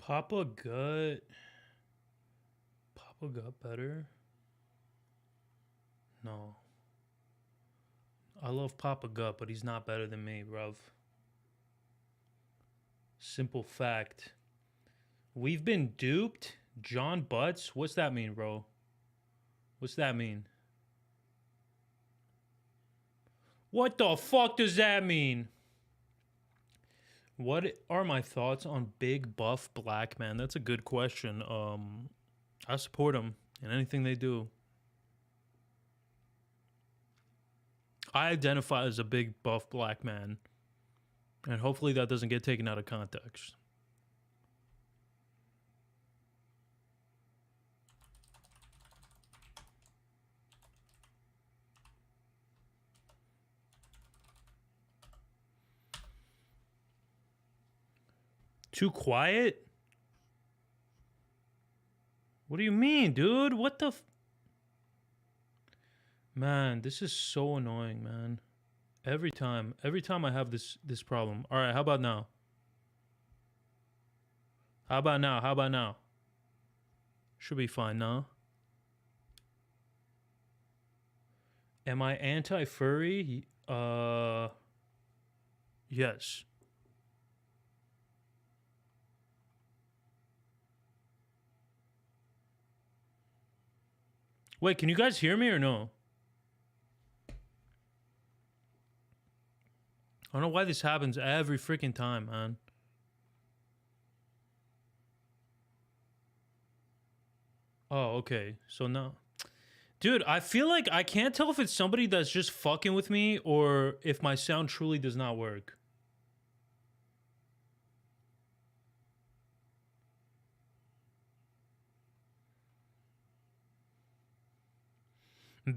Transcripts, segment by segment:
Papa Gut. Papa Gut better? No. I love Papa Gut, but he's not better than me, bruv. Simple fact. We've been duped. John Butts? What's that mean, bro? What's that mean? What the fuck does that mean? What are my thoughts on big buff black man? That's a good question. I support them in anything they do. I identify as a big buff black man, and hopefully that doesn't get taken out of context. Too quiet? What do you mean, dude? What the Man, this is so annoying, man. Every time I have this problem. All right, how about now? How about now? How about now? Should be fine now. Am I anti-furry? Yes. Wait, can you guys hear me or no? I don't know why this happens every freaking time, man. Oh, okay. So now... Dude, I feel like I can't tell if it's somebody that's just fucking with me or if my sound truly does not work.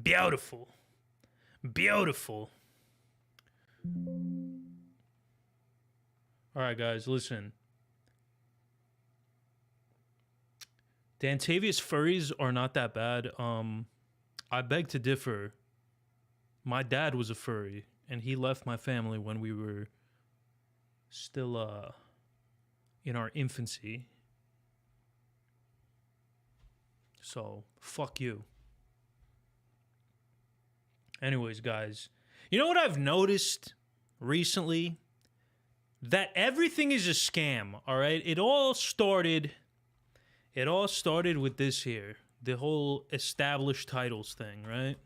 Beautiful. Beautiful. All right, guys, listen. Dantavius furries are not that bad. I beg to differ. My dad was a furry, and he left my family when we were still in our infancy. So, fuck you. Anyways, guys, you know what I've noticed recently? That everything is a scam, all right? It all started with this here. The whole established titles thing, right?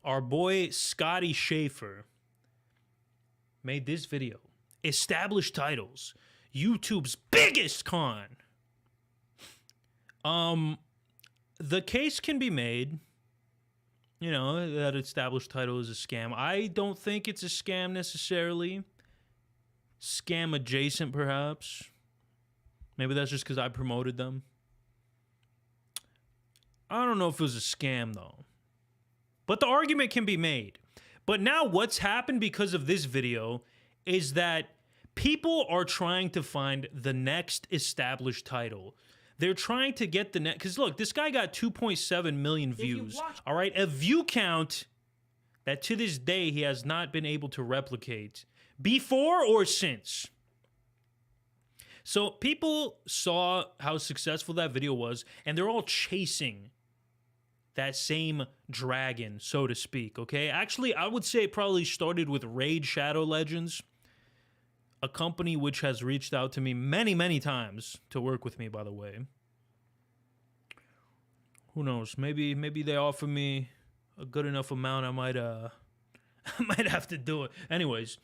Our boy Scotty Schaefer made this video. Established titles. YouTube's biggest con. The case can be made, you know, that established title is a scam. I don't think it's a scam necessarily. Scam adjacent, perhaps. Maybe that's just because I promoted them. I don't know if it was a scam, though. But the argument can be made. But now what's happened because of this video is that people are trying to find the next established title. They're trying to get the next... Because look, this guy got 2.7 million views. All right? A view count that to this day he has not been able to replicate. Before or since. So people saw how successful that video was, and they're all chasing that same dragon, so to speak, okay? Actually, I would say it probably started with Raid Shadow Legends, a company which has reached out to me many, many times to work with me, by the way. Who knows? Maybe they offer me a good enough amount, I might have to do it. Anyways,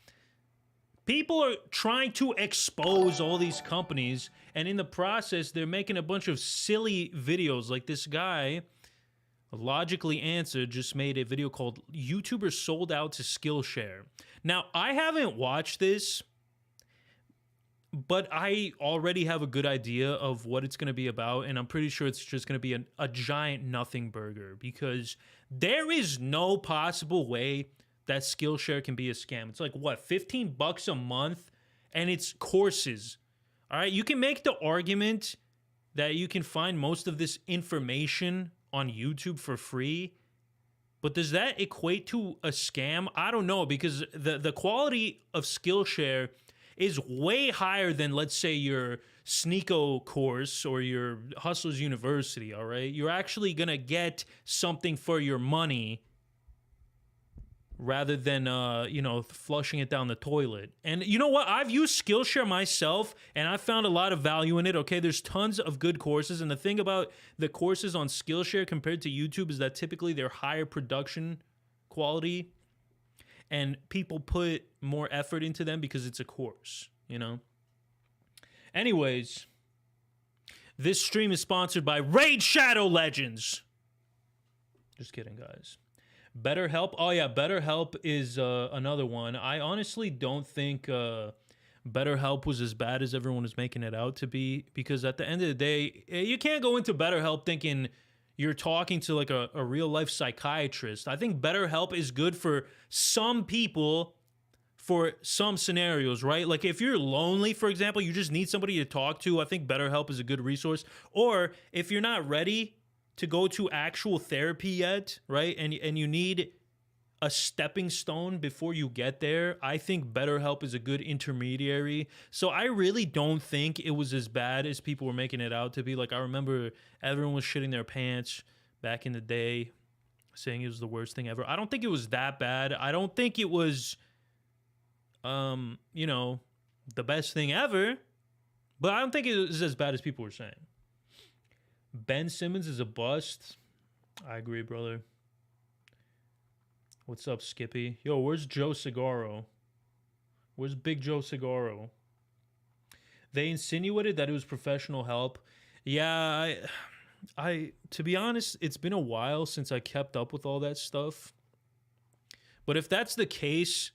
people are trying to expose all these companies, and in the process, they're making a bunch of silly videos. Like this guy, Logically Answered, just made a video called YouTubers Sold Out to Skillshare. Now, I haven't watched this, but I already have a good idea of what it's going to be about, and I'm pretty sure it's just going to be a giant nothing burger, because there is no possible way that Skillshare can be a scam. It's like, what, 15 bucks a month, and it's courses. All right, you can make the argument that you can find most of this information on YouTube for free, but does that equate to a scam? I don't know, because the quality of Skillshare is way higher than, let's say, your Sneeko course or your Hustlers University, all right? You're actually going to get something for your money rather than, you know, flushing it down the toilet. And you know what? I've used Skillshare myself, and I found a lot of value in it, okay? There's tons of good courses, and the thing about the courses on Skillshare compared to YouTube is that typically they're higher production quality, and people put more effort into them because it's a course, you know? Anyways, this stream is sponsored by Raid Shadow Legends. Just kidding, guys. BetterHelp. Oh, yeah, BetterHelp is another one. I honestly don't think BetterHelp was as bad as everyone is making it out to be, because at the end of the day, you can't go into BetterHelp thinking you're talking to like a real-life psychiatrist. I think BetterHelp is good for some people for some scenarios, right? Like if you're lonely, for example, you just need somebody to talk to, I think BetterHelp is a good resource. Or if you're not ready to go to actual therapy yet, right? And you need a stepping stone before you get there, I think BetterHelp is a good intermediary. So I really don't think it was as bad as people were making it out to be. Like, I remember everyone was shitting their pants back in the day, saying it was the worst thing ever. I don't think it was that bad. I don't think it was, you know, the best thing ever, but I don't think it was as bad as people were saying. Ben Simmons is a bust. I agree, brother. What's up, Skippy? Yo, where's Joe Segaro? Where's Big Joe Segaro? They insinuated that it was professional help. Yeah, I to be honest, it's been a while since I kept up with all that stuff. But if that's the case,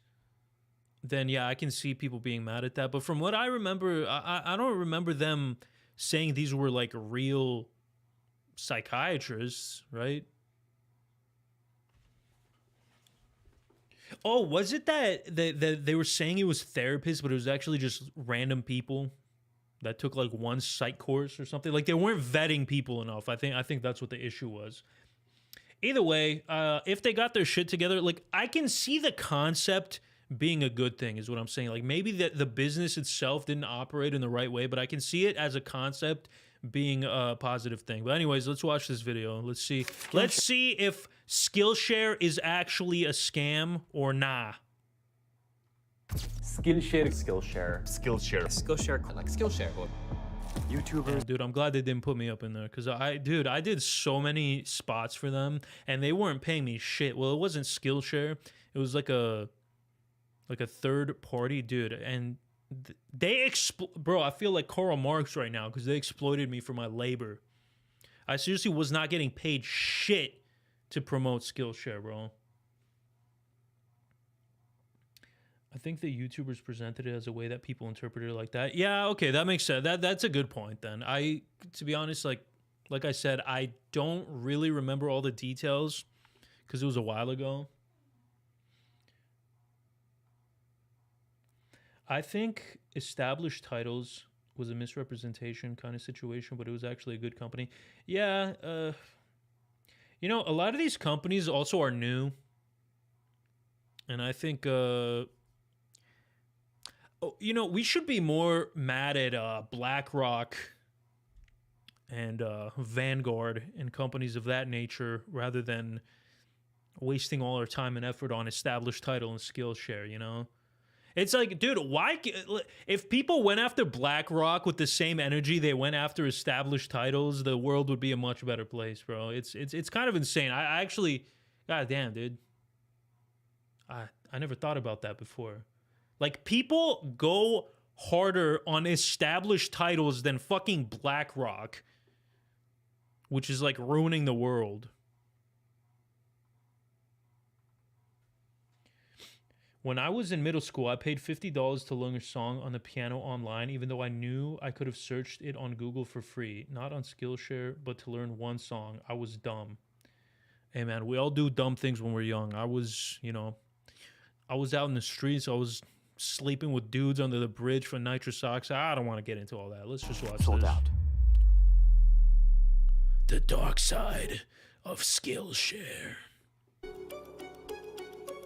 then yeah, I can see people being mad at that. But from what I remember, I don't remember them saying these were like real psychiatrists, right? Oh, was it that they were saying it was therapists, but it was actually just random people that took like one psych course or something? Like they weren't vetting people enough. I think that's what the issue was. Either way, if they got their shit together, like I can see the concept being a good thing, is what I'm saying. Like maybe the business itself didn't operate in the right way, but I can see it as a concept being a positive thing. But anyways, let's watch this video. Let's see if Skillshare is actually a scam or nah. Skillshare. Like Skillshare. YouTubers. Dude, I'm glad they didn't put me up in there, because I did so many spots for them and they weren't paying me shit. Well, it wasn't Skillshare. It was like a third party, dude, and they bro, I feel like Karl Marx right now because they exploited me for my labor. I seriously was not getting paid shit to promote Skillshare, bro. I think the YouTubers presented it as a way that people interpreted it like that. Yeah, okay, that makes sense. That's a good point then. To be honest, like I said, I don't really remember all the details because it was a while ago. I think Established Titles was a misrepresentation kind of situation, but it was actually a good company. Yeah, you know, a lot of these companies also are new. And I think, you know, we should be more mad at BlackRock and Vanguard and companies of that nature rather than wasting all our time and effort on Established Title and Skillshare, you know? It's like, dude, why? If people went after BlackRock with the same energy they went after Established Titles, the world would be a much better place, bro. It's kind of insane. I actually, goddamn, dude. I never thought about that before. Like, people go harder on Established Titles than fucking BlackRock, which is like ruining the world. When I was in middle school, I paid $50 to learn a song on the piano online, even though I knew I could have searched it on Google for free. Not on Skillshare, but to learn one song. I was dumb. Hey, man, we all do dumb things when we're young. I was, you know, I was out in the streets. I was sleeping with dudes under the bridge for nitrous oxide. I don't want to get into all that. Let's just watch Sold this. out. The dark side of Skillshare.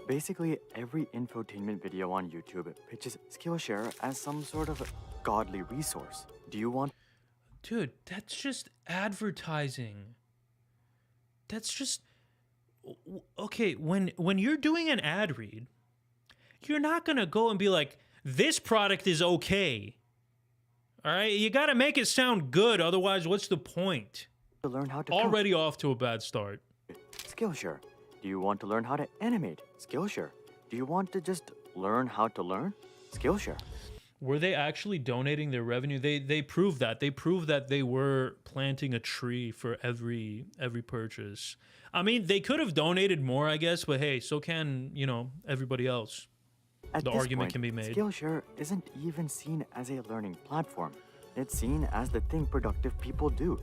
Basically, every infotainment video on YouTube pitches Skillshare as some sort of godly resource. Do you want Dude, that's just advertising. That's just okay, when you're doing an ad read, you're not going to go and be like, "This product is okay." All right? You got to make it sound good, otherwise what's the point? to learn how to Already off to a bad start. code? Skillshare. Do you want to learn how to animate? Skillshare. Do you want to just learn how to learn? Skillshare. Were they actually donating their revenue? They proved that. They proved that they were planting a tree for every purchase. I mean, they could have donated more, I guess, but hey, so can, you know, everybody else. At The this argument point, can be made. Skillshare isn't even seen as a learning platform. It's seen as the thing productive people do.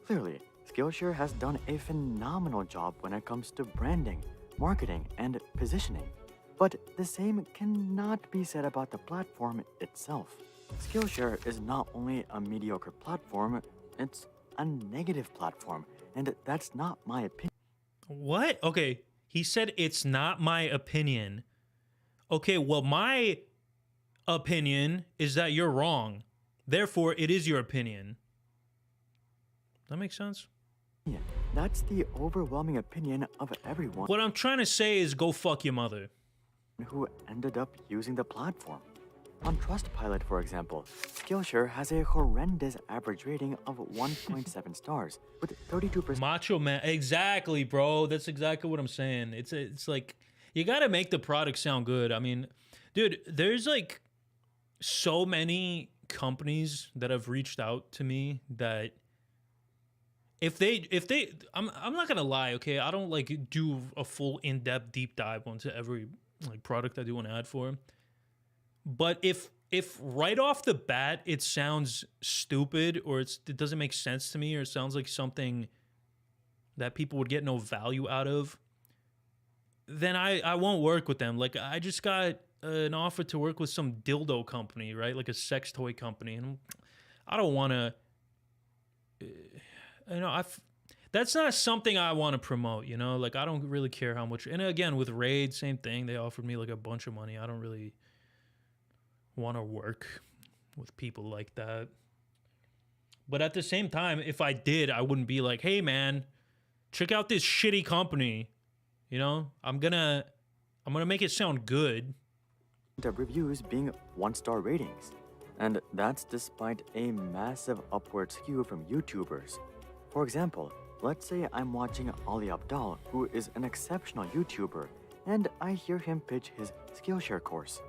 Clearly, Skillshare has done a phenomenal job when it comes to branding, marketing, and positioning. But the same cannot be said about the platform itself. Skillshare is not only a mediocre platform, it's a negative platform, and that's not my opinion. What? Okay, he said it's not my opinion. Okay, well, my opinion is that you're wrong. Therefore, it is your opinion. That makes sense? That's the overwhelming opinion of everyone What I'm trying to say is go fuck your mother. who ended up using the platform. On Trustpilot, for example, Skillshare has a horrendous average rating of 1.7 stars, with 32% Macho Man, exactly, bro. That's exactly what I'm saying. It's like you got to make the product sound good. I mean, dude, there's like so many companies that have reached out to me that if they I'm not gonna lie, okay, I don't like do a full in-depth deep dive onto every like product I do an ad for, but if right off the bat it sounds stupid or it doesn't make sense to me or it sounds like something that people would get no value out of, then I won't work with them. Like I just got an offer to work with some dildo company, right? Like a sex toy company, and I don't want to. You know, that's not something I want to promote. You know, like I don't really care how much. And again, with Raid, same thing. They offered me like a bunch of money. I don't really want to work with people like that. But at the same time, if I did, I wouldn't be like, "Hey, man, check out this shitty company." You know, I'm gonna make it sound good. of reviews being 1-star ratings. And that's despite a massive upward skew from YouTubers. For example, let's say I'm watching Ali Abdal, who is an exceptional YouTuber, and I hear him pitch his Skillshare course.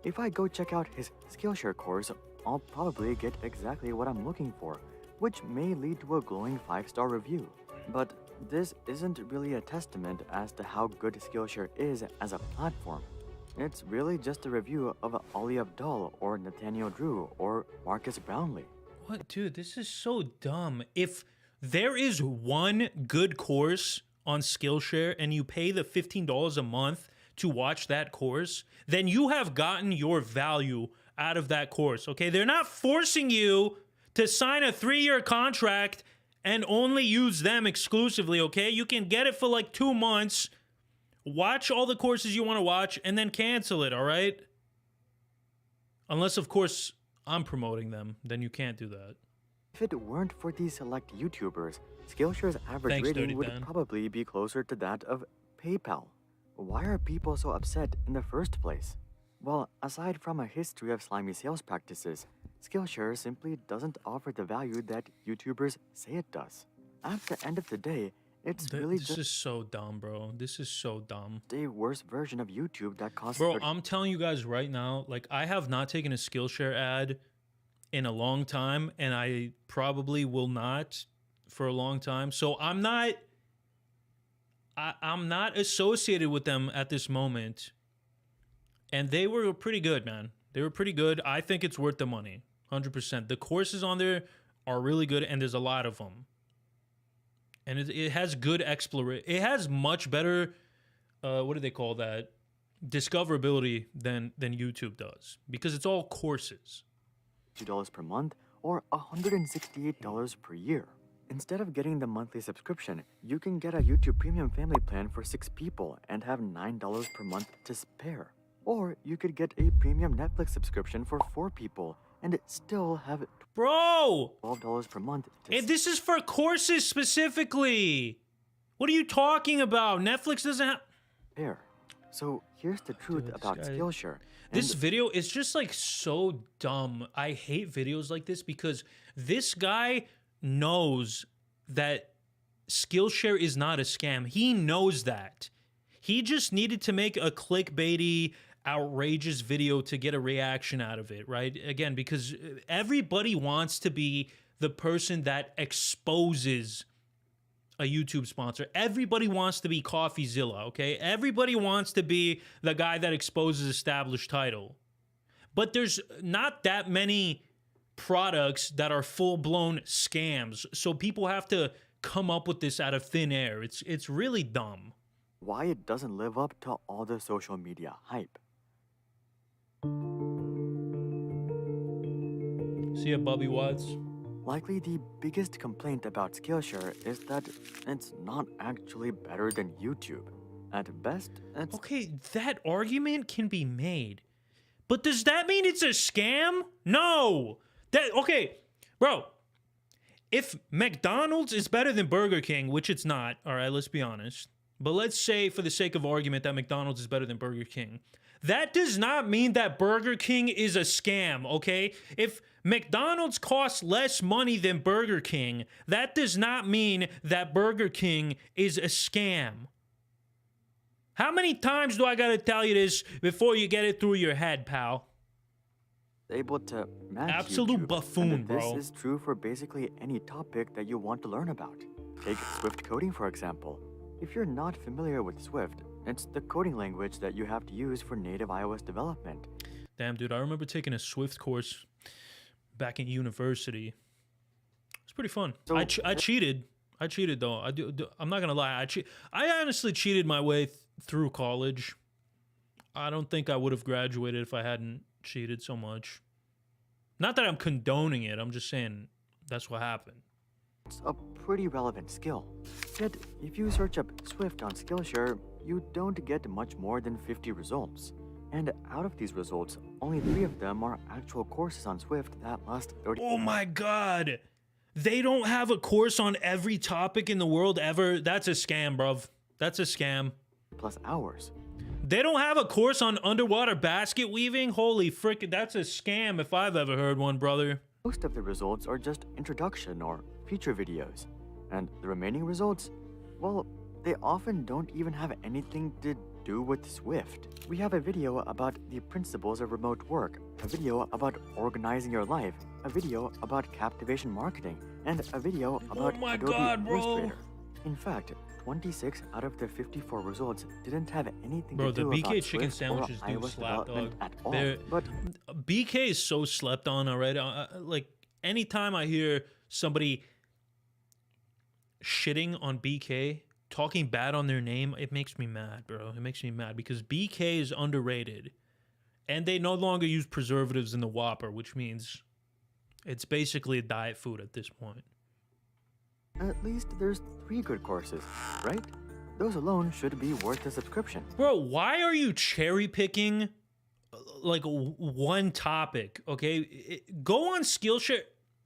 If I go check out his Skillshare course, I'll probably get exactly what I'm looking for, which may lead to a glowing 5-star review. But this isn't really a testament as to how good Skillshare is as a platform. It's really just a review of Ali Abdal or Nathaniel Drew or Marcus Brownlee. What, dude? This is so dumb. If there is one good course on Skillshare and you pay the $15 a month to watch that course, then you have gotten your value out of that course, okay? They're not forcing you to sign a 3-year contract and only use them exclusively, okay? You can get it for like 2 months, watch all the courses you want to watch, and then cancel it, all right? Unless, of course, I'm promoting them, then you can't do that. If it weren't for these select YouTubers, Skillshare's average Thanks, Dirty rating would Dan. probably be closer to that of PayPal. Why are people so upset in the first place? Well, aside from a history of slimy sales practices, Skillshare simply doesn't offer the value that YouTubers say it does. At the end of the day, it's really This just is so dumb, bro. This is so dumb. a worse version of YouTube that costs Bro, I'm telling you guys right now, like I have not taken a Skillshare ad in a long time, and I probably will not for a long time. So I'm not associated with them at this moment. And they were pretty good, man. They were pretty good. I think it's worth the money, 100%. The courses on there are really good, and there's a lot of them. And it has good exploration. It has much better, what do they call that? Discoverability than YouTube does, because it's all courses. $2 per month or $168 per year. Instead of getting the monthly subscription, you can get a YouTube Premium family plan for 6 people and have $9 per month to spare. Or you could get a premium Netflix subscription for 4 people and still have Bro! $12 per month to And this is for courses specifically. What are you talking about? Netflix doesn't have... spare. So here's the truth Dude, this about guy- Skillshare. This video is just like so dumb. I hate videos like this because this guy knows that Skillshare is not a scam. He knows that. He just needed to make a clickbaity, outrageous video to get a reaction out of it, right? Again, because everybody wants to be the person that exposes a YouTube sponsor. Everybody wants to be CoffeeZilla, okay? Everybody wants to be the guy that exposes established title. But there's not that many products that are full-blown scams. So people have to come up with this out of thin air. It's really dumb. why it doesn't live up to all the social media hype. See ya, Bobby Watts. Likely the biggest complaint about Skillshare is that it's not actually better than YouTube. At best, it's Okay, that argument can be made. But does that mean it's a scam? No. Okay, bro. If McDonald's is better than Burger King, which it's not, all right, let's be honest. But let's say for the sake of argument that McDonald's is better than Burger King. That does not mean that Burger King is a scam, okay? If McDonald's costs less money than Burger King, that does not mean that Burger King is a scam. How many times do I gotta tell you this before you get it through your head, pal? able to match Absolute YouTube. buffoon, And this bro. is true for basically any topic that you want to learn about. Take Swift coding, for example. If you're not familiar with Swift, it's the coding language that you have to use for native iOS development. Damn, dude, I remember taking a Swift course back in university. It's pretty fun. So- I cheated. I cheated though. I'm not gonna lie. I honestly cheated my way through college. I don't think I would have graduated if I hadn't cheated so much. Not that I'm condoning it. I'm just saying that's what happened. It's a pretty relevant skill. Yet, if you search up Swift on Skillshare, you don't get much more than 50 results. And out of these results, only 3 of them are actual courses on Swift that last 30 Oh my god. They don't have a course on every topic in the world ever. That's a scam, bruv. That's a scam. plus hours. They don't have a course on underwater basket weaving? Holy frick, that's a scam if I've ever heard one, brother. Most of the results are just introduction or feature videos. And the remaining results, well, they often don't even have anything to do with Swift. We have a video about the principles of remote work, a video about organizing your life, a video about captivation marketing, and a video about my Adobe God, bro. Illustrator. In fact, 26 out of the 54 results didn't have anything Bro, to the do BK about chicken Swift or sandwiches do iOS slap, development dog. at all. They're- But BK is so slept on already. Like, anytime I hear somebody shitting on BK, talking bad on their name, it makes me mad, bro. It makes me mad because BK is underrated. And they no longer use preservatives in the Whopper, which means it's basically a diet food at this point. at least there's 3 good courses, right? Those alone should be worth a subscription. Bro, why are you cherry picking like one topic? Okay, go on Skillshare.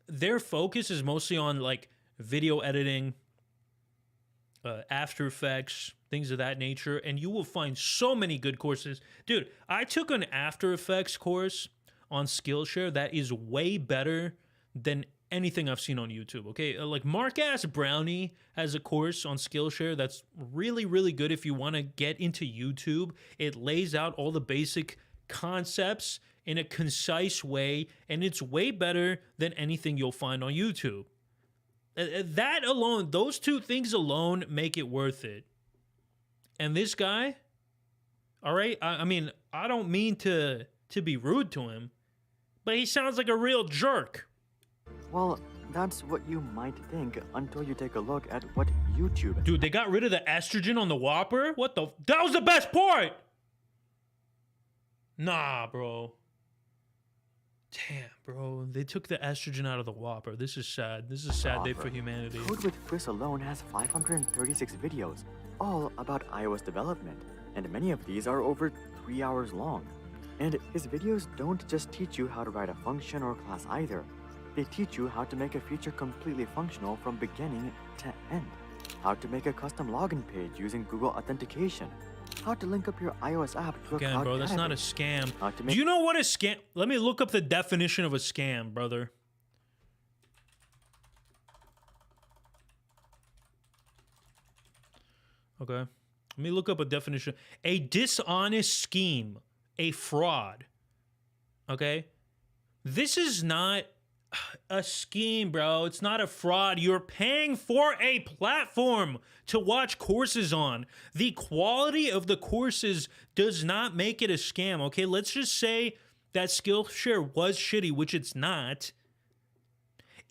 Their focus is mostly on like video editing, After Effects, things of that nature, and you will find so many good courses. Dude, I took an After Effects course on Skillshare that is way better than anything I've seen on YouTube, okay? Like Mark Ass Brownie has a course on Skillshare that's really, really good if you want to get into YouTube. It lays out all the basic concepts in a concise way, and it's way better than anything you'll find on YouTube. That alone, those 2 things alone make it worth it. And this guy, all right, I mean, I don't mean to be rude to him, but he sounds like a real jerk. Well, that's what you might think until you take a look at what YouTube. Dude, they got rid of the estrogen on the Whopper? What the? That was the best part! Nah, bro. Damn, bro. They took the estrogen out of the Whopper. This is sad. This is a sad day for humanity. Code with Chris alone has 536 videos, all about iOS development, and many of these are over 3 hours long. And his videos don't just teach you how to write a function or class either. They teach you how to make a feature completely functional from beginning to end, how to make a custom login page using Google Authentication, how to link up your iOS app to a Again, cloud bro, that's not a database, scam. how to Do make you know what a scam? Let me look up the definition of a scam, brother. Okay. Let me look up a definition. A dishonest scheme, a fraud. Okay? This is not a scheme, bro. It's not a fraud. You're paying for a platform to watch courses on. The quality of the courses does not make it a scam, okay? Let's just say that Skillshare was shitty, which it's not.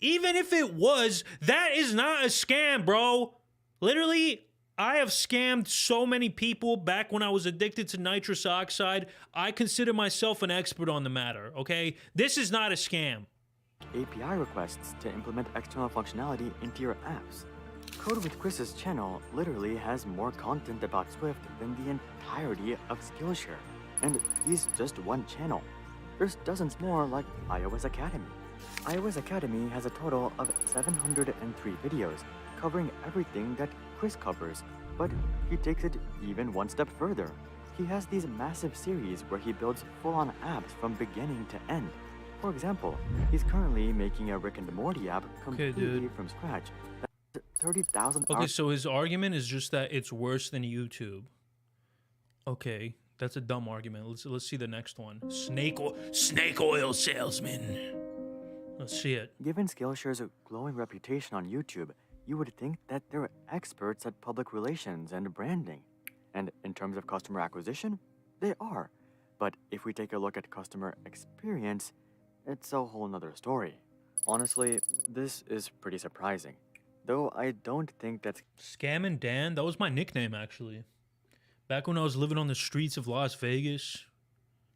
Even if it was, that is not a scam, bro. Literally, I have scammed so many people back when I was addicted to nitrous oxide. I consider myself an expert on the matter, okay? This is not a scam. API requests to implement external functionality into your apps. Code with Chris's channel literally has more content about Swift than the entirety of Skillshare. And he's just one channel. There's dozens more like iOS Academy. iOS Academy has a total of 703 videos, covering everything that Chris covers, but he takes it even one step further. He has these massive series where he builds full-on apps from beginning to end. For example, he's currently making a Rick and Morty app completely from scratch. That's 30,000 Okay, hours. so his argument is just that it's worse than YouTube. Okay, that's a dumb argument. Let's see the next one. Snake oil salesman. Let's see it. Given Skillshare's glowing reputation on YouTube, you would think that they're experts at public relations and branding. And in terms of customer acquisition, they are. But if we take a look at customer experience, it's a whole nother story. Honestly, this is pretty surprising. Though I don't think that's Scammin' Dan? That was my nickname, actually. Back when I was living on the streets of Las Vegas.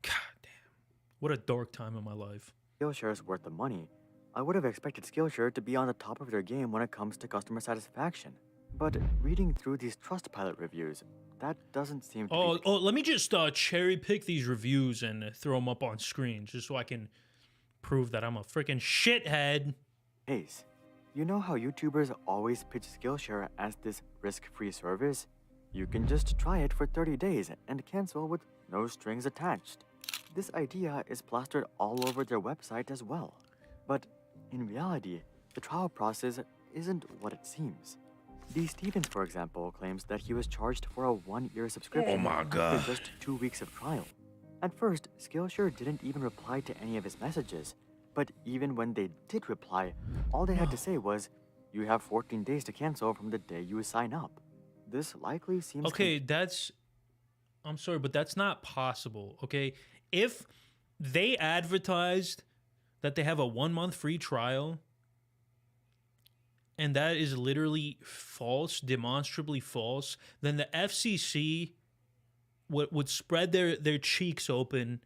God damn. What a dark time in my life. Skillshare's worth the money. I would have expected Skillshare to be on the top of their game when it comes to customer satisfaction. But reading through these Trustpilot reviews, that doesn't seem to be... Oh, let me just cherry pick these reviews and throw them up on screen just so I can prove that I'm a freaking shithead. Case. You know how YouTubers always pitch Skillshare as this risk-free service? You can just try it for 30 days and cancel with no strings attached. This idea is plastered all over their website as well. But in reality, the trial process isn't what it seems. D. Stevens, for example, claims that he was charged for a 1-year subscription Oh my God. after just 2 weeks of trial. At first, Skillshare didn't even reply to any of his messages, but even when they did reply, all they had to say was, "You have 14 days to cancel from the day you sign up." This likely seems Okay, I'm sorry, but that's not possible, okay? If they advertised that they have a 1-month free trial, and that is literally false, demonstrably false, then the FCC would spread their cheeks open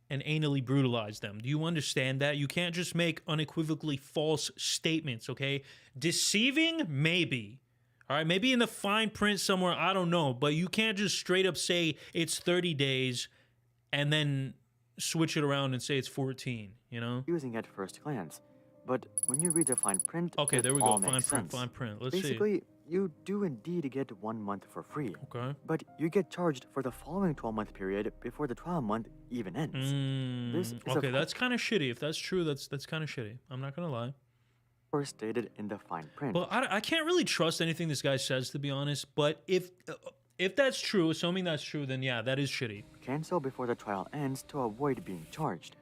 and anally brutalize them. Do you understand that? You can't just make unequivocally false statements, okay? Deceiving, maybe. All right, maybe in the fine print somewhere, I don't know, but you can't just straight up say it's 30 days and then switch it around and say it's 14, you know? confusing at first glance. But when you read the fine print, Okay, it there we all go. makes sense. Fine print. Let's see. Basically, you do indeed get 1 month for free. Okay. But you get charged for the following 12-month period before the trial month even ends. This is Okay, of that's kind of shitty. If that's true, that's kind of shitty. I'm not gonna lie. course stated in the fine print. Well, I can't really trust anything this guy says, to be honest. But if that's true, assuming that's true, then yeah, that is shitty. Cancel before the trial ends to avoid being charged.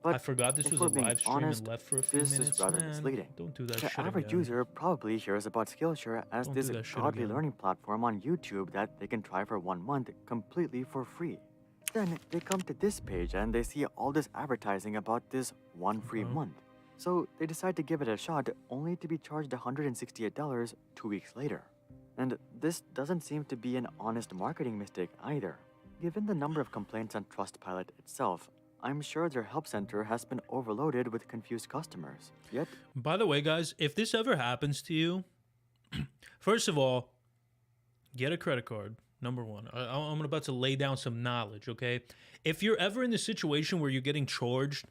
But I forgot this if was we're a being live stream honest, and left for a few this minutes. is rather Man, misleading. don't do that The shit average again. user probably hears about Skillshare as Don't do this that shit godly again. learning platform on YouTube that they can try for 1 month completely for free. Then they come to this page and they see all this advertising about this one free Uh-huh. month. So they decide to give it a shot only to be charged $168 2 weeks later. And this doesn't seem to be an honest marketing mistake either. Given the number of complaints on Trustpilot itself, I'm sure their help center has been overloaded with confused customers. Yet, By the way, guys, if this ever happens to you, first of all, get a credit card. Number one, I'm about to lay down some knowledge, okay? If you're ever in the situation where you're getting charged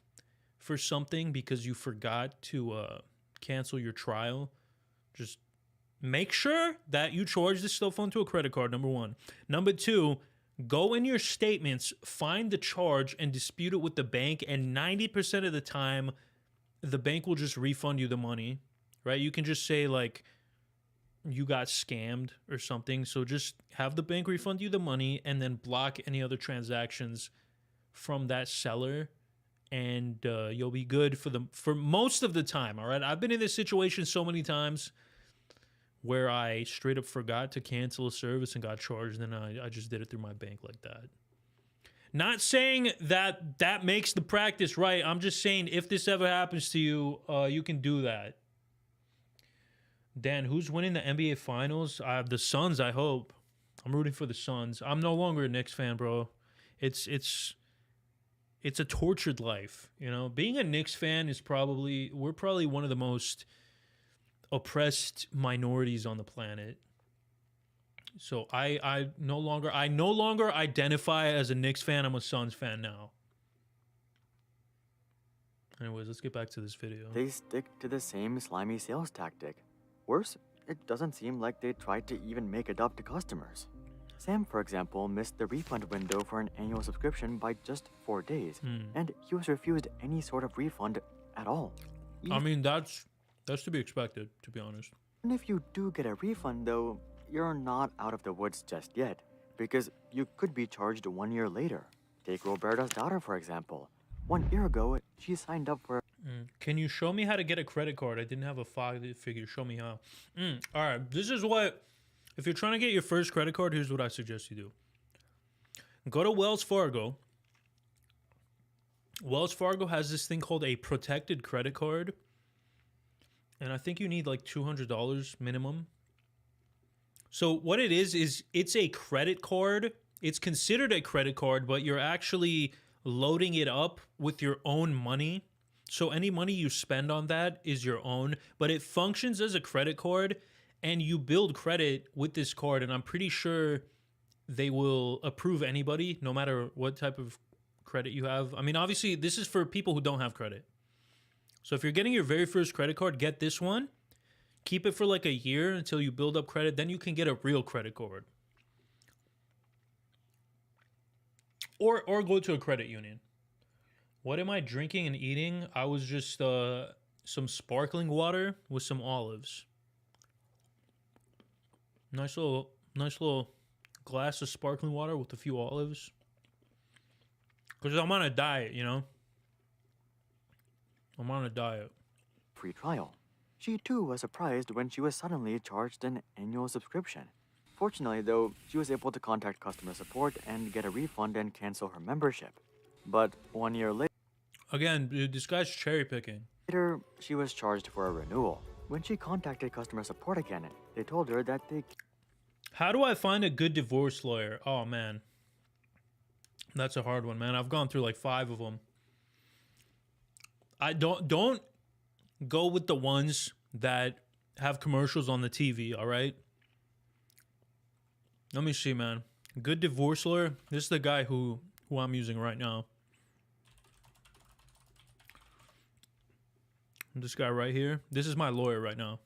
for something because you forgot to cancel your trial, just make sure that you charge this stuff onto a credit card, number one. Number two, go in your statements, find the charge, and dispute it with the bank, and 90% of the time, the bank will just refund you the money, right? You can just say, like, you got scammed or something. So just have the bank refund you the money and then block any other transactions from that seller, and you'll be good for most of the time. All right. I've been in this situation so many times where I straight up forgot to cancel a service and got charged, and then I just did it through my bank like that. Not saying that that makes the practice right. I'm just saying if this ever happens to you, you can do that. Dan, who's winning the NBA Finals? The Suns, I hope. I'm rooting for the Suns. I'm no longer a Knicks fan, bro. It's a tortured life, you know? Being a Knicks fan is we're probably one of the most oppressed minorities on the planet. So I no longer identify as a Knicks fan. I'm a Suns fan now. Anyways, let's get back to this video. they stick to the same slimy sales tactic. Worse, it doesn't seem like they tried to even make it up to customers. Sam, for example, missed the refund window for an annual subscription by just 4 days, and he was refused any sort of refund at all. I mean, that's to be expected, to be honest. And if you do get a refund, though, you're not out of the woods just yet, because you could be charged 1 year later. Take Roberta's daughter, for example. 1 year ago, she signed up for... Can you show me how to get a credit card? I didn't have a figure. Show me how. All right, this is what... If you're trying to get your first credit card, here's what I suggest you do. Go to Wells Fargo. Wells Fargo has this thing called a protected credit card. And I think you need like $200 minimum. So what it is it's a credit card. It's considered a credit card, but you're actually loading it up with your own money. So any money you spend on that is your own, but it functions as a credit card, and you build credit with this card, and I'm pretty sure they will approve anybody, no matter what type of credit you have. I mean, obviously, this is for people who don't have credit. So if you're getting your very first credit card, get this one. Keep it for like a year until you build up credit. Then you can get a real credit card. Or go to a credit union. What am I drinking and eating? I was just some sparkling water with some olives. Nice little glass of sparkling water with a few olives. Because I'm on a diet, you know? I'm on a diet. free trial. She too was surprised when she was suddenly charged an annual subscription. Fortunately, though, she was able to contact customer support and get a refund and cancel her membership. But 1 year later, Again, dude, this guy's cherry picking. she was charged for a renewal. When she contacted customer support again, they told her that they... How do I find a good divorce lawyer? Oh, man. That's a hard one, man. I've gone through like 5 of them. I don't go with the ones that have commercials on the TV, all right? Let me see, man. Good divorce lawyer. This is the guy who I'm using right now. This guy right here. This is my lawyer right now.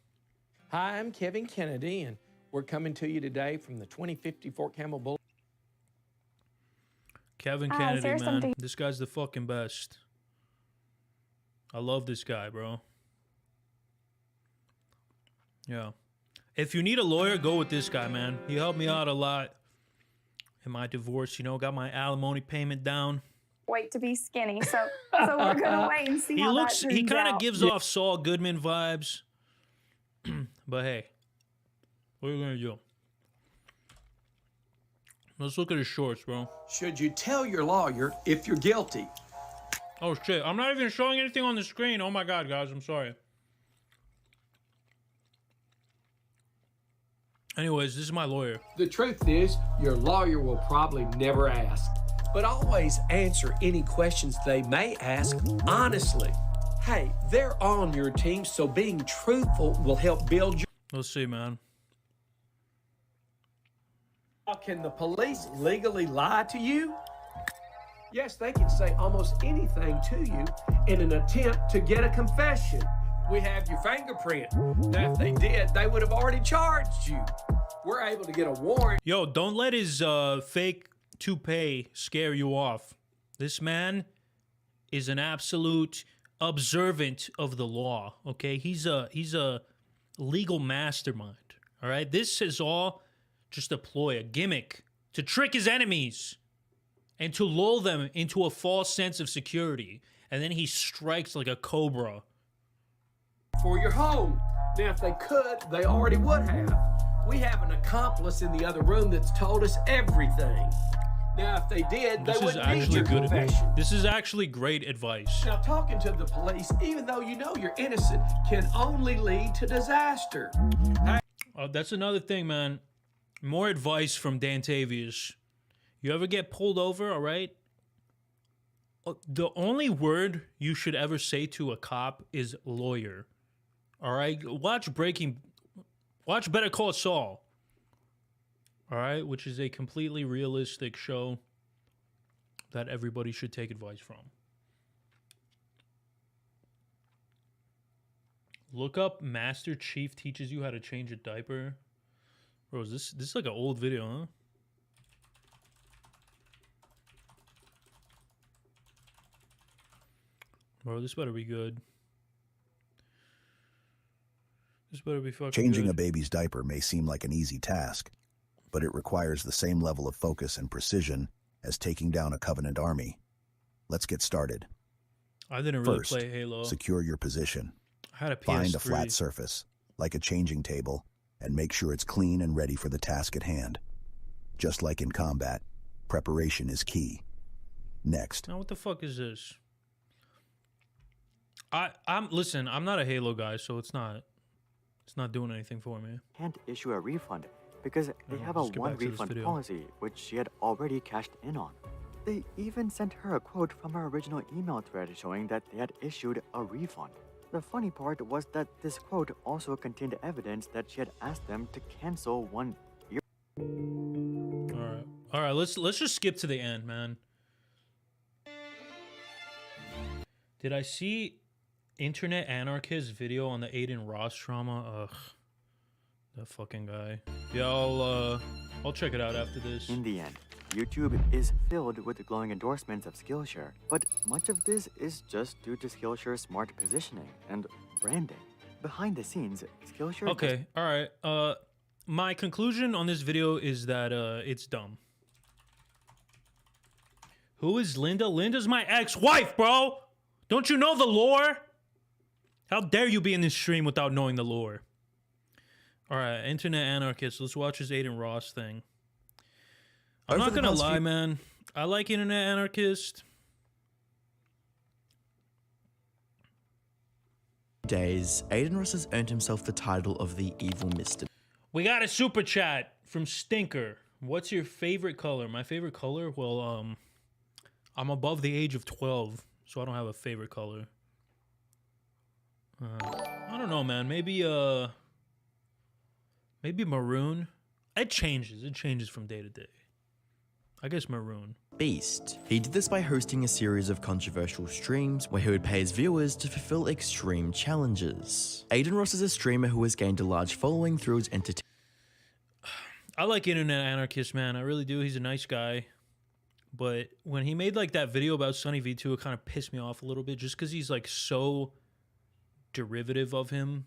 Hi, I'm Kevin Kennedy, and we're coming to you today from the 2050 Fort Campbell Boulevard. Kevin Hi, Kennedy, is there man. something- This guy's the fucking best. I love this guy, bro. Yeah. If you need a lawyer, go with this guy, man. He helped me out a lot in my divorce, you know, got my alimony payment down. Wait to be skinny. So we're gonna wait and see He how looks, that he turns kind of out. gives off Saul Goodman vibes. But hey, what are you gonna do? Let's look at his shorts, bro. Should you tell your lawyer if you're guilty? Oh shit, I'm not even showing anything on the screen. Oh my god, guys, I'm sorry. Anyways, this is my lawyer. The truth is, your lawyer will probably never ask. but always answer any questions they may ask honestly. Hey, they're on your team, so being truthful will help build your. We'll see, man. Can the police legally lie to you? Yes, they can say almost anything to you in an attempt to get a confession. We have your fingerprint. Now, if they did, they would have already charged you. We're able to get a warrant. Yo, don't let his fake toupee scare you off. This man is an absolute observant of the law, okay? He's a legal mastermind, all right? This is all just a ploy, a gimmick to trick his enemies and to lull them into a false sense of security. And then he strikes like a cobra. For your home. Now, if they could, they already would have. We have an accomplice in the other room that's told us everything. Now, if they did, they wouldn't need your confession. This is actually great advice. Now, talking to the police, even though you know you're innocent, can only lead to disaster. That's another thing, man. More advice from Dantavius. You ever get pulled over, all right? The only word you should ever say to a cop is lawyer. All right? Watch Better Call Saul. All right? Which is a completely realistic show that everybody should take advice from. Look up Master Chief teaches you how to change a diaper. Bro, is this like an old video, huh? Bro, this better be good. This better be fucking Changing good. a baby's diaper may seem like an easy task, but it requires the same level of focus and precision as taking down a Covenant army. Let's get started. I didn't really First, play Halo. secure your position. I had a PS3. Find a flat surface, like a changing table, and make sure it's clean and ready for the task at hand. Just like in combat, preparation is key. Next, Now what the fuck is this? Listen, I'm not a Halo guy, so it's not doing anything for me. Can't issue a refund because they have a let's get one back to this refund video. policy, which she had already cashed in on. They even sent her a quote from her original email thread showing that they had issued a refund. The funny part was that this quote also contained evidence that she had asked them to cancel one year. All right. Let's just skip to the end, man. Did I see Internet Anarchist video on the Aiden Ross drama? Ugh, that fucking guy. Yeah, I'll check it out after this. In the end, YouTube is filled with glowing endorsements of Skillshare, but much of this is just due to Skillshare's smart positioning and branding. Behind the scenes, Skillshare Okay, all right. My conclusion on this video is that it's dumb. Who is Linda? Linda's my ex-wife, bro. Don't you know the lore? How dare you be in this stream without knowing the lore? All right, Internet Anarchist. Let's watch this Aiden Ross thing. I'm not gonna lie, man. I like Internet Anarchist. Days, Aiden Ross has earned himself the title of the Evil Mister. We got a super chat from Stinker. What's your favorite color? My favorite color? Well, I'm above the age of 12, so I don't have a favorite color. I don't know, man. Maybe maroon. It changes from day to day. I guess maroon. Beast. He did this by hosting a series of controversial streams where he would pay his viewers to fulfill extreme challenges. Aiden Ross is a streamer who has gained a large following through his entertainment. I like Internet Anarchist, man. I really do. He's a nice guy. But when he made like that video about Sunny V2, it kind of pissed me off a little bit just because he's like so derivative of him.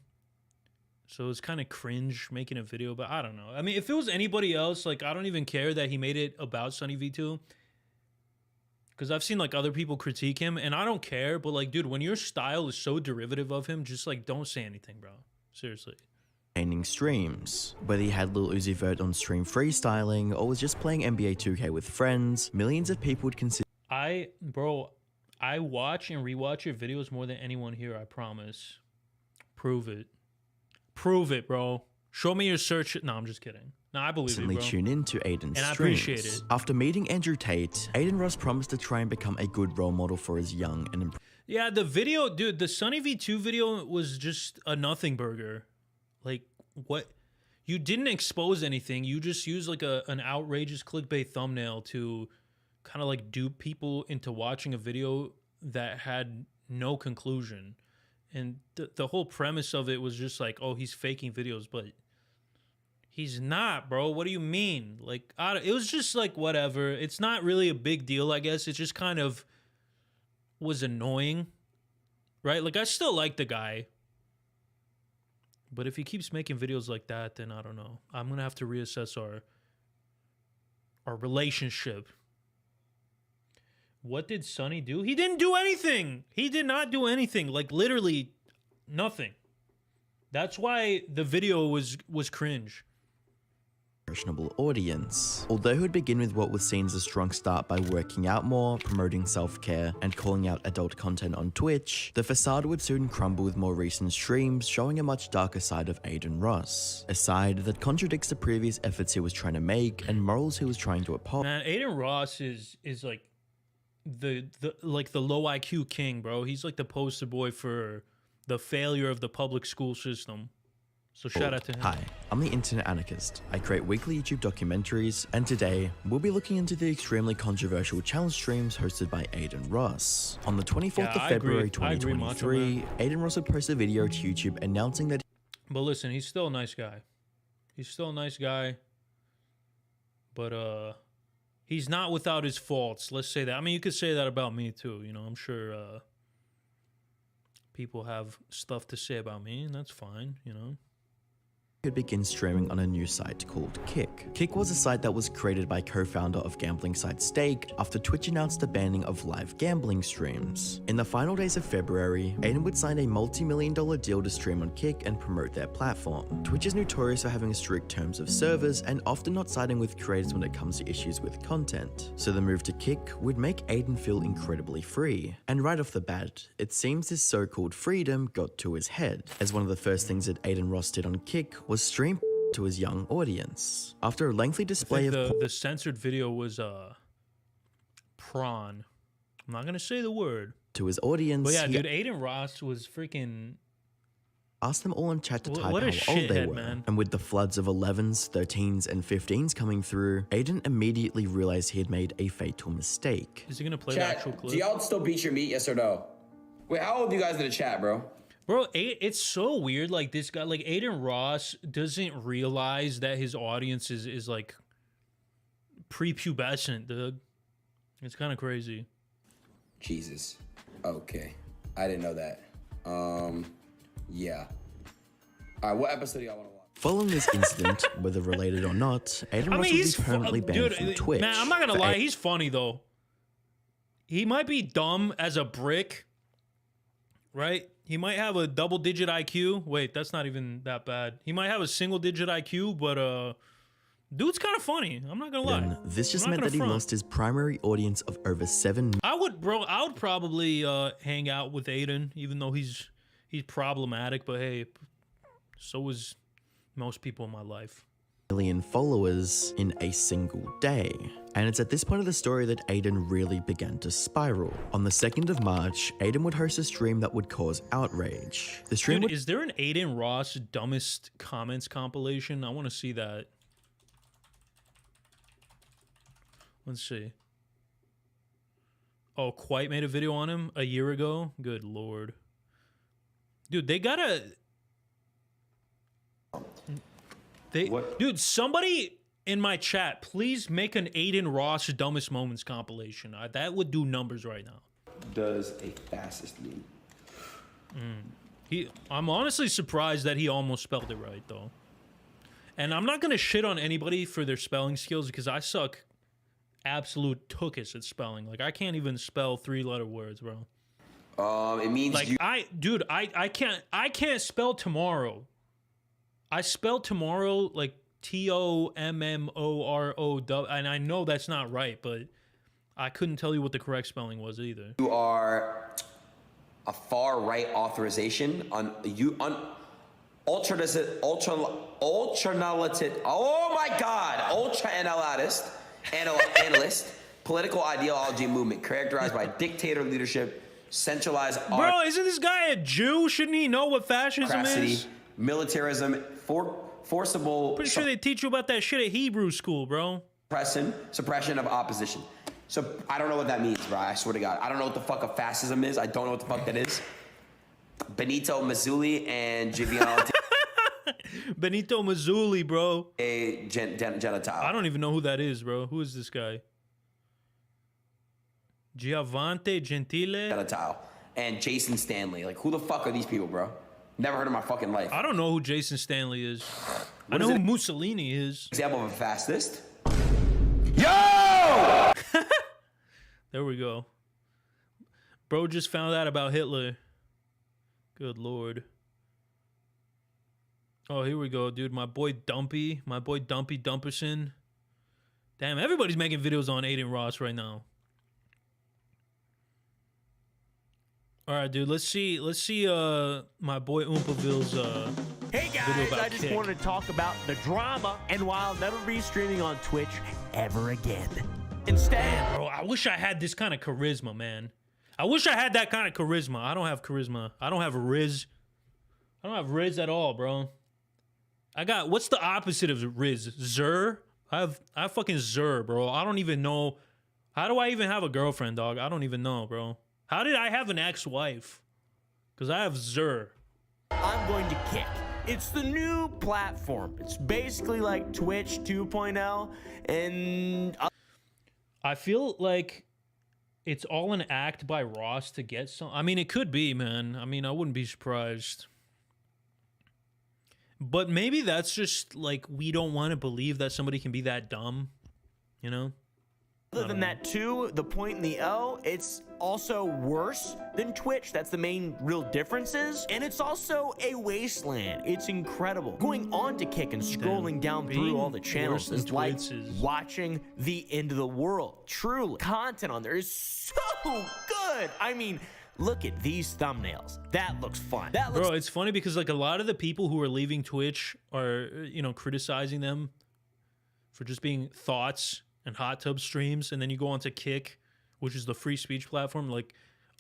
So it's kind of cringe making a video, but I don't know. I mean, if it was anybody else, like, I don't even care that he made it about Sunny V2. Because I've seen, like, other people critique him, and I don't care. But, like, dude, when your style is so derivative of him, just, like, don't say anything, bro. Seriously. Streams. Whether he had Lil Uzi Vert on stream freestyling or was just playing NBA 2K with friends, millions of people would consider. Bro, I watch and rewatch your videos more than anyone here, I promise. Prove it. Prove it, bro. Show me your search. No, I'm just kidding. No, I believe you, Recently bro. tune in to Aiden's And I streams. appreciate it. After meeting Andrew Tate, Aiden Ross promised to try and become a good role model for his young and Yeah, the video, dude, the Sunny V2 video was just a nothing burger. Like, what? You didn't expose anything. You just used like an outrageous clickbait thumbnail to kind of like dupe people into watching a video that had no conclusion. And the whole premise of it was just like, oh, he's faking videos, but he's not, bro. What do you mean? Like, it was just like, whatever. It's not really a big deal, I guess. It just kind of was annoying, right? Like, I still like the guy. But if he keeps making videos like that, then I don't know. I'm going to have to reassess our relationship. What did Sonny do? He didn't do anything. He did not do anything. Like, literally nothing. That's why the video was cringe. impressionable audience. Although he would begin with what was seen as a strong start by working out more, promoting self-care, and calling out adult content on Twitch, the facade would soon crumble with more recent streams showing a much darker side of Aiden Ross. A side that contradicts the previous efforts he was trying to make and morals he was trying to uphold. Man, Aiden Ross is like the low IQ king, bro. He's like the poster boy for the failure of the public school system. So shout out to him. Hi, I'm the Internet Anarchist. I create weekly YouTube documentaries, and today we'll be looking into the extremely controversial challenge streams hosted by Aiden Ross. On the 24th Yeah, of I February agree. I agree, Macho 2023, Man. Aiden Ross would post a video to YouTube announcing that But listen, he's still a nice guy. He's still a nice guy. But he's not without his faults. Let's say that. I mean, you could say that about me too. You know, I'm sure people have stuff to say about me, and that's fine, you know. could begin streaming on a new site called Kick. Kick was a site that was created by co-founder of gambling site Stake after Twitch announced the banning of live gambling streams. In the final days of February, Aiden would sign a multi-million-dollar deal to stream on Kick and promote their platform. Twitch is notorious for having strict terms of service and often not siding with creators when it comes to issues with content. So the move to Kick would make Aiden feel incredibly free. And right off the bat, it seems this so-called freedom got to his head, as one of the first things that Aiden Ross did on Kick was stream to his young audience. After a lengthy display of the censored video was prawn. I'm not gonna say the word. to his audience, But yeah, he dude, Aiden Ross was freaking. asked them all in chat to type What a how old they shithead, were. man. And with the floods of 11s, 13s, and 15s coming through, Aiden immediately realized he had made a fatal mistake. Is he gonna play the Chat, actual do clip? y'all still beat your meat, yes or no? Wait, how old are you guys in the chat, bro? Bro, it's so weird. Like this guy, like Aiden Ross, doesn't realize that his audience is like prepubescent, dude. It's kind of crazy. Jesus. Okay. I didn't know that. Yeah. All right, what episode do y'all want to watch? Following this incident, whether related or not, Aiden Ross would be permanently banned from Twitch. Man, I'm not gonna for lie, he's funny though. He might be dumb as a brick, right? He might have a double-digit IQ. Wait, that's not even that bad. He might have a single-digit IQ, but dude's kind of funny. I'm not gonna lie. Then this just I'm not meant gonna that he front. lost his primary audience of over 7 I would probably hang out with Aiden, even though he's problematic. But hey, so is most people in my life. million followers in a single day. And it's at this point of the story that Aiden really began to spiral. On the 2nd of March, Aiden would host a stream that would cause outrage. The stream Dude, would is there an Aiden Ross dumbest comments compilation? I want to see that. Let's see. Oh, Quite made a video on him a year ago? Good lord. Dude, they gotta... Dude, somebody in my chat, please make an Aiden Ross dumbest moments compilation. That would do numbers right now. Does a fastest meme. I'm honestly surprised that he almost spelled it right, though. And I'm not gonna shit on anybody for their spelling skills because I suck absolute tookus at spelling. Like I can't even spell 3-letter words, bro. It means Like you. I can't spell tomorrow. I spell tomorrow like TOMMORO, and I know that's not right, but I couldn't tell you what the correct spelling was either. You are a far right authorization on you on. ultranalytist, oh my God, analyst, political ideology movement characterized by dictator leadership, centralized Bro, isn't this guy a Jew? Shouldn't he know what fascism is? Militarism, forcible Pretty sure they teach you about that shit at Hebrew school, bro. suppression of opposition. So I don't know what that means, bro. I swear to God. I don't know what the fuck a fascism is. I don't know what the fuck that is. Benito Mussolini and Giovanni Benito Mussolini, bro. Gentile. I don't even know who that is, bro. Who is this guy? Giovanni Gentile? Gentile. And Jason Stanley. Like, who the fuck are these people, bro? Never heard of my fucking life. I don't know who Jason Stanley is. I know who Mussolini is. Example of a fascist. Yo! There we go. Bro just found out about Hitler. Good lord. Oh, here we go, dude. My boy Dumpy Dumperson. Damn, everybody's making videos on Aiden Ross right now. All right, dude. Let's see. My boy Oompaville's Hey video guys, about I just Kick. wanted to talk about the drama and why I'll never be streaming on Twitch ever again. Instead, Damn, bro. I wish I had this kind of charisma, man. I wish I had that kind of charisma. I don't have charisma. I don't have Riz. I don't have Riz at all, bro. I got, what's the opposite of Riz? Zer? I have fucking Zer, bro. I don't even know. How do I even have a girlfriend, dog? I don't even know, bro. How did I have an ex-wife? Because I have Zer. I'm going to Kick. It's the new platform. It's basically like Twitch 2.0, and I feel like it's all an act by Ross to get some. I mean, it could be, man. I mean, I wouldn't be surprised. But maybe that's just like we don't want to believe that somebody can be that dumb, you know? other than that too, the point in the L, it's also worse than Twitch. That's the main real differences. And it's also a wasteland. It's incredible. Going on to Kick and scrolling down through all the channels is like watching the end of the world. Truly. Content on there is so good. I mean, look at these thumbnails. That looks fun. That looks Bro, it's funny because like a lot of the people who are leaving Twitch are, you know, criticizing them for just being thoughts and hot tub streams, and then you go on to Kick, which is the free speech platform. Like,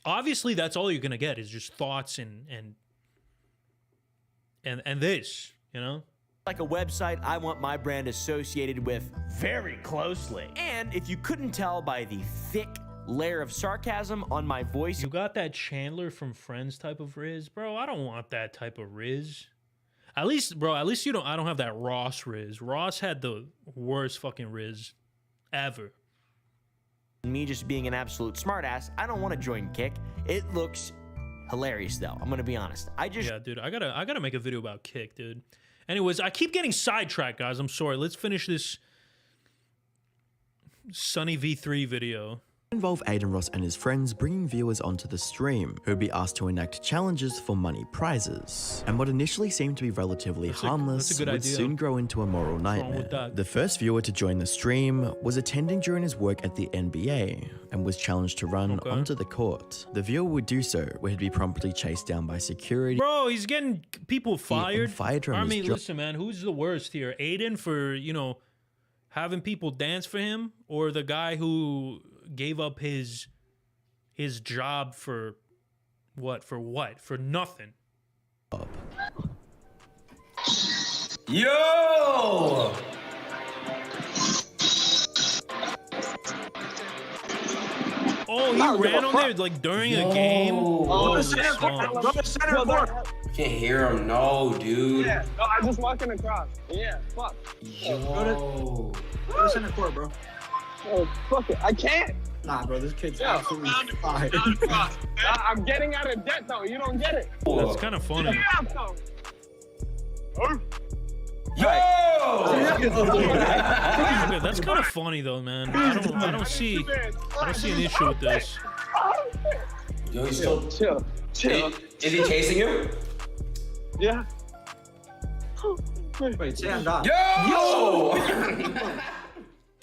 obviously, that's all you're gonna get is just thoughts and this, you know. like a website I want my brand associated with very closely. And if you couldn't tell by the thick layer of sarcasm on my voice, You got that Chandler from Friends type of Riz, bro. I don't want that type of Riz. At least, bro. At least you don't. I don't have that Ross Riz. Ross had the worst fucking Riz ever. me just being an absolute smartass, I don't want to join Kick. It looks hilarious though. I'm gonna be honest. Yeah, dude. I gotta make a video about Kick, dude. Anyways, I keep getting sidetracked, guys. I'm sorry. Let's finish this Sunny V3 video. Involve Aiden Ross and his friends bringing viewers onto the stream, who would be asked to enact challenges for money prizes. And what initially seemed to be relatively harmless that's a good would idea. soon grow into a moral wrong with nightmare. that? The first viewer to join the stream was attending during his work at the NBA and was challenged to run onto the court. The viewer would do so, where he'd be promptly chased down by security. Bro, he's getting people fired. fired from I his mean, job. listen, man. Who's the worst here? Aiden for, you know, having people dance for him, or the guy who gave up his job for what? For what? For nothing. Yo! Oh, he ran on there like during a game. Oh, Can't hear him, no, dude. Yeah, no, I'm just walking across. Yeah, fuck. Yo. Go to center court, bro. Oh, fuck it. I can't. Nah, bro, this kid's absolutely fire. I'm getting out of debt, though. You don't get it. That's kind of funny. Yeah, though. Yo! Okay, that's kind of funny though, man. I don't see an issue with this. Yo, he's still... Chill. Is he chasing you? Yeah. Wait, say I'm done. Yo!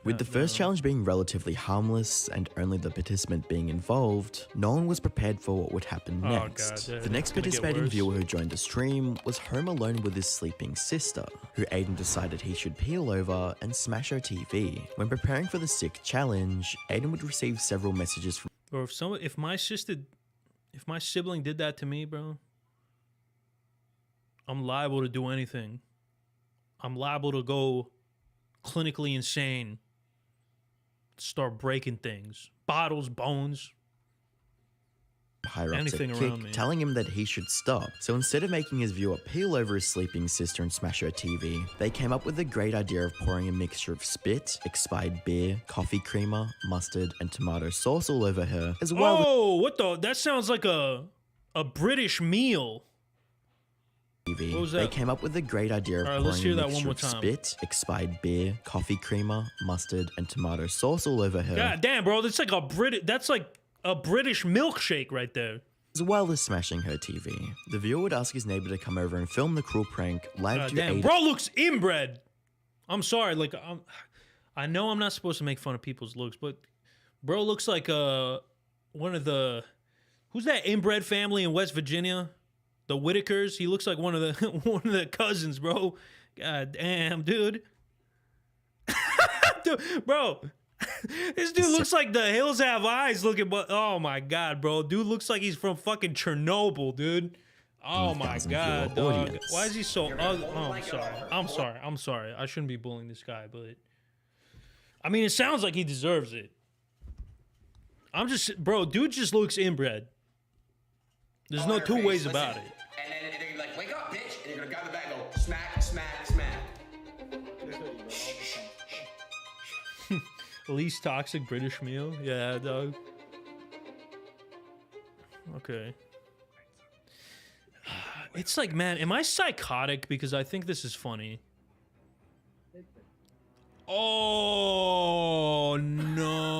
With the first challenge being relatively harmless and only the participant being involved, no one was prepared for what would happen next. The next participating viewer who joined the stream was home alone with his sleeping sister, who Aiden decided he should peel over and smash her TV. When preparing for the sick challenge, Aiden would receive several messages from Or if my sibling did that to me, bro, I'm liable to do anything. I'm liable to go clinically insane. Start breaking things. Bottles, bones. higher ups at Anything Kick, around me. telling him that he should stop. So instead of making his viewer peel over his sleeping sister and smash her TV, they came up with the great idea of pouring a mixture of spit, expired beer, coffee creamer, mustard, and tomato sauce all over her, as well. Oh, what the? That sounds like a British meal. TV. What was They that? came up with the great idea of All right, let's pouring hear a that one mixture more of time. spit, expired beer, coffee creamer, mustard, and tomato sauce all over her, God damn, bro, that's like a British milkshake right there. as well as smashing her TV. The viewer would ask his neighbor to come over and film the cruel prank live God to damn, aid. bro looks inbred. I'm sorry, like I know I'm not supposed to make fun of people's looks, but bro looks like one of the who's that inbred family in West Virginia? The Whitakers. He looks like one of the cousins, bro. God damn, dude. Dude, bro. This dude looks like the Hills Have Eyes looking, but oh my god, bro. Dude looks like he's from fucking Chernobyl, dude. Oh my 3,000 god, viewer dog. audience. Why is he so ugly? Oh, I'm sorry. I shouldn't be bullying this guy, but I mean, it sounds like he deserves it. Bro, dude just looks inbred. There's no two ways about it. And then they're gonna be like, wake up, bitch. And they're gonna grab the bag and go, smack, smack, smack. Least toxic British meal? Yeah, dog. Okay. It's like, man, am I psychotic? Because I think this is funny. Oh, no.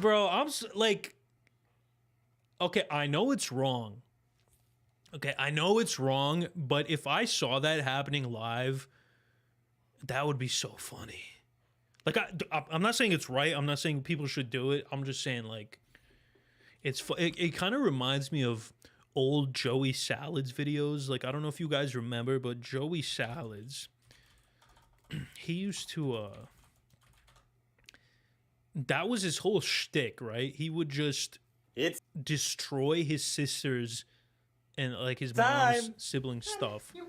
Bro, like, okay, I know it's wrong. Okay, I know it's wrong, but if I saw that happening live, that would be so funny. Like, I'm not saying it's right. I'm not saying people should do it. I'm just saying, like, it kind of reminds me of old Joey Salads videos. Like, I don't know if you guys remember, but Joey Salads, he used to, that was his whole shtick, right? He would just destroy his sisters and like his mom's sibling stuff. You motherfucker,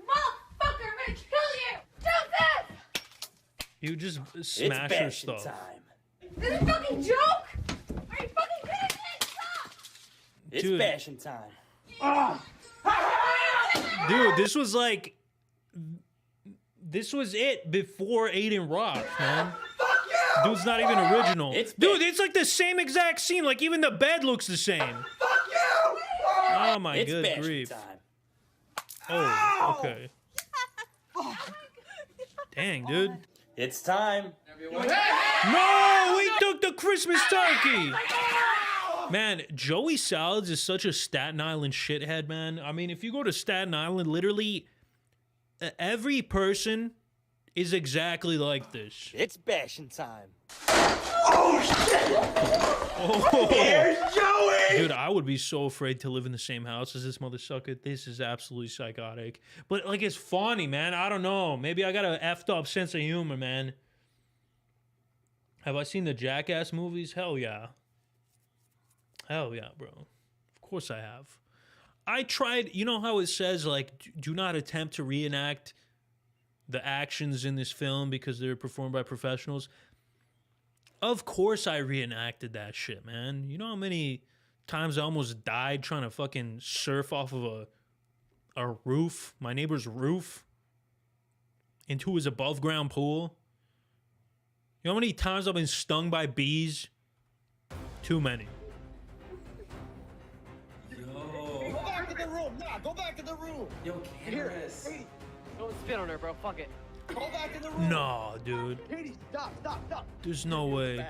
I'm gonna kill you! Joseph! He would just smash her stuff. Is this a fucking joke? Are you fucking kidding me? Stop! It's Dude. bashing time. Dude, this was it before Aiden Roth, man. Dude's not even original. Dude, it's like the same exact scene. Like, even the bed looks the same. Oh, my It's good bashing grief. time. Oh, okay. Dang, dude. It's time. No, we took the Christmas turkey. Man, Joey Salads is such a Staten Island shithead, man. I mean, if you go to Staten Island, literally every person is exactly like this. It's bashing time. Oh, Here's Joey! Dude, I would be so afraid to live in the same house as this motherfucker. This is absolutely psychotic. But, like, it's funny, man. I don't know. Maybe I got a effed up sense of humor, man. Have I seen the Jackass movies? Hell yeah. Hell yeah, bro. Of course I have. I tried, you know how it says, like, do not attempt to reenact the actions in this film because they're performed by professionals? Of course I reenacted that shit, man. You know how many times I almost died trying to fucking surf off of a roof, my neighbor's roof, into his above ground pool? You know how many times I've been stung by bees? Too many. Go back in the room. Nah, go back in the room. Yo, cameras. Don't spit on her, bro. Fuck it. Go back in the room. No, dude. Katie, stop. There's no way.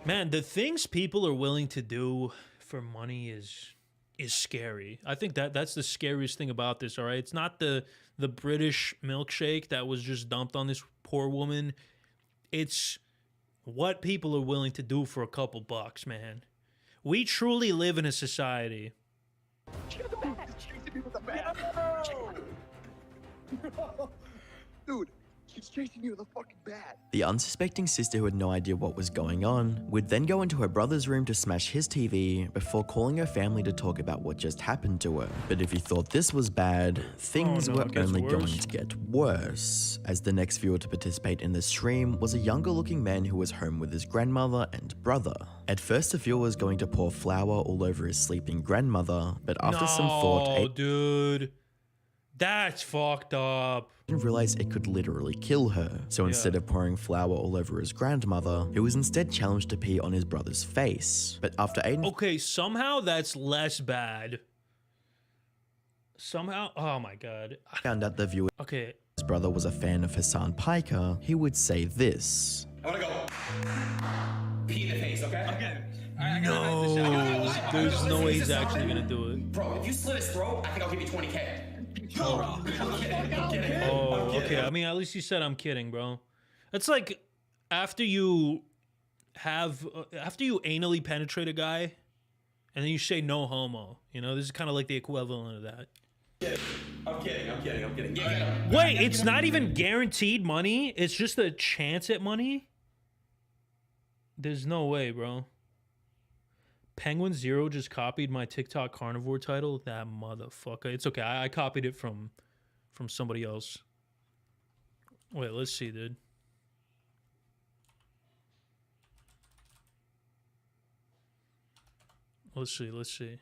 Man, the things people are willing to do for money is is scary. I think that's the scariest thing about this, all right? It's not the British milkshake that was just dumped on this poor woman. It's what people are willing to do for a couple bucks, man. We truly live in a society. Dude, she's chasing you with a fucking bat. The unsuspecting sister, who had no idea what was going on, would then go into her brother's room to smash his TV before calling her family to talk about what just happened to her. But if you thought this was bad, things were only going to get worse, as the next viewer to participate in the stream was a younger looking man who was home with his grandmother and brother. At first, the viewer was going to pour flour all over his sleeping grandmother, but after some thought, dude, that's fucked up. Didn't realize it could literally kill her. So instead of pouring flour all over his grandmother, he was instead challenged to pee on his brother's face. But after Aiden... Okay, somehow that's less bad. Somehow... Oh my god. found out the viewer's brother was a fan of Hassan Piker, he would say this. I wanna go pee in the face, okay? Okay. No, there's no way he's actually gonna do it. Bro, if you slit his throat, I think I'll give you 20K. Oh, okay. I mean, at least you said I'm kidding, bro. It's like after you anally penetrate a guy, and then you say no homo. You know, this is kind of like the equivalent of that. I'm kidding. Yeah. Wait, it's not even guaranteed money. It's just a chance at money. There's no way, bro. Penguin Zero just copied my TikTok carnivore title. That motherfucker. It's okay. I copied it from somebody else. Wait, let's see, dude. Let's see.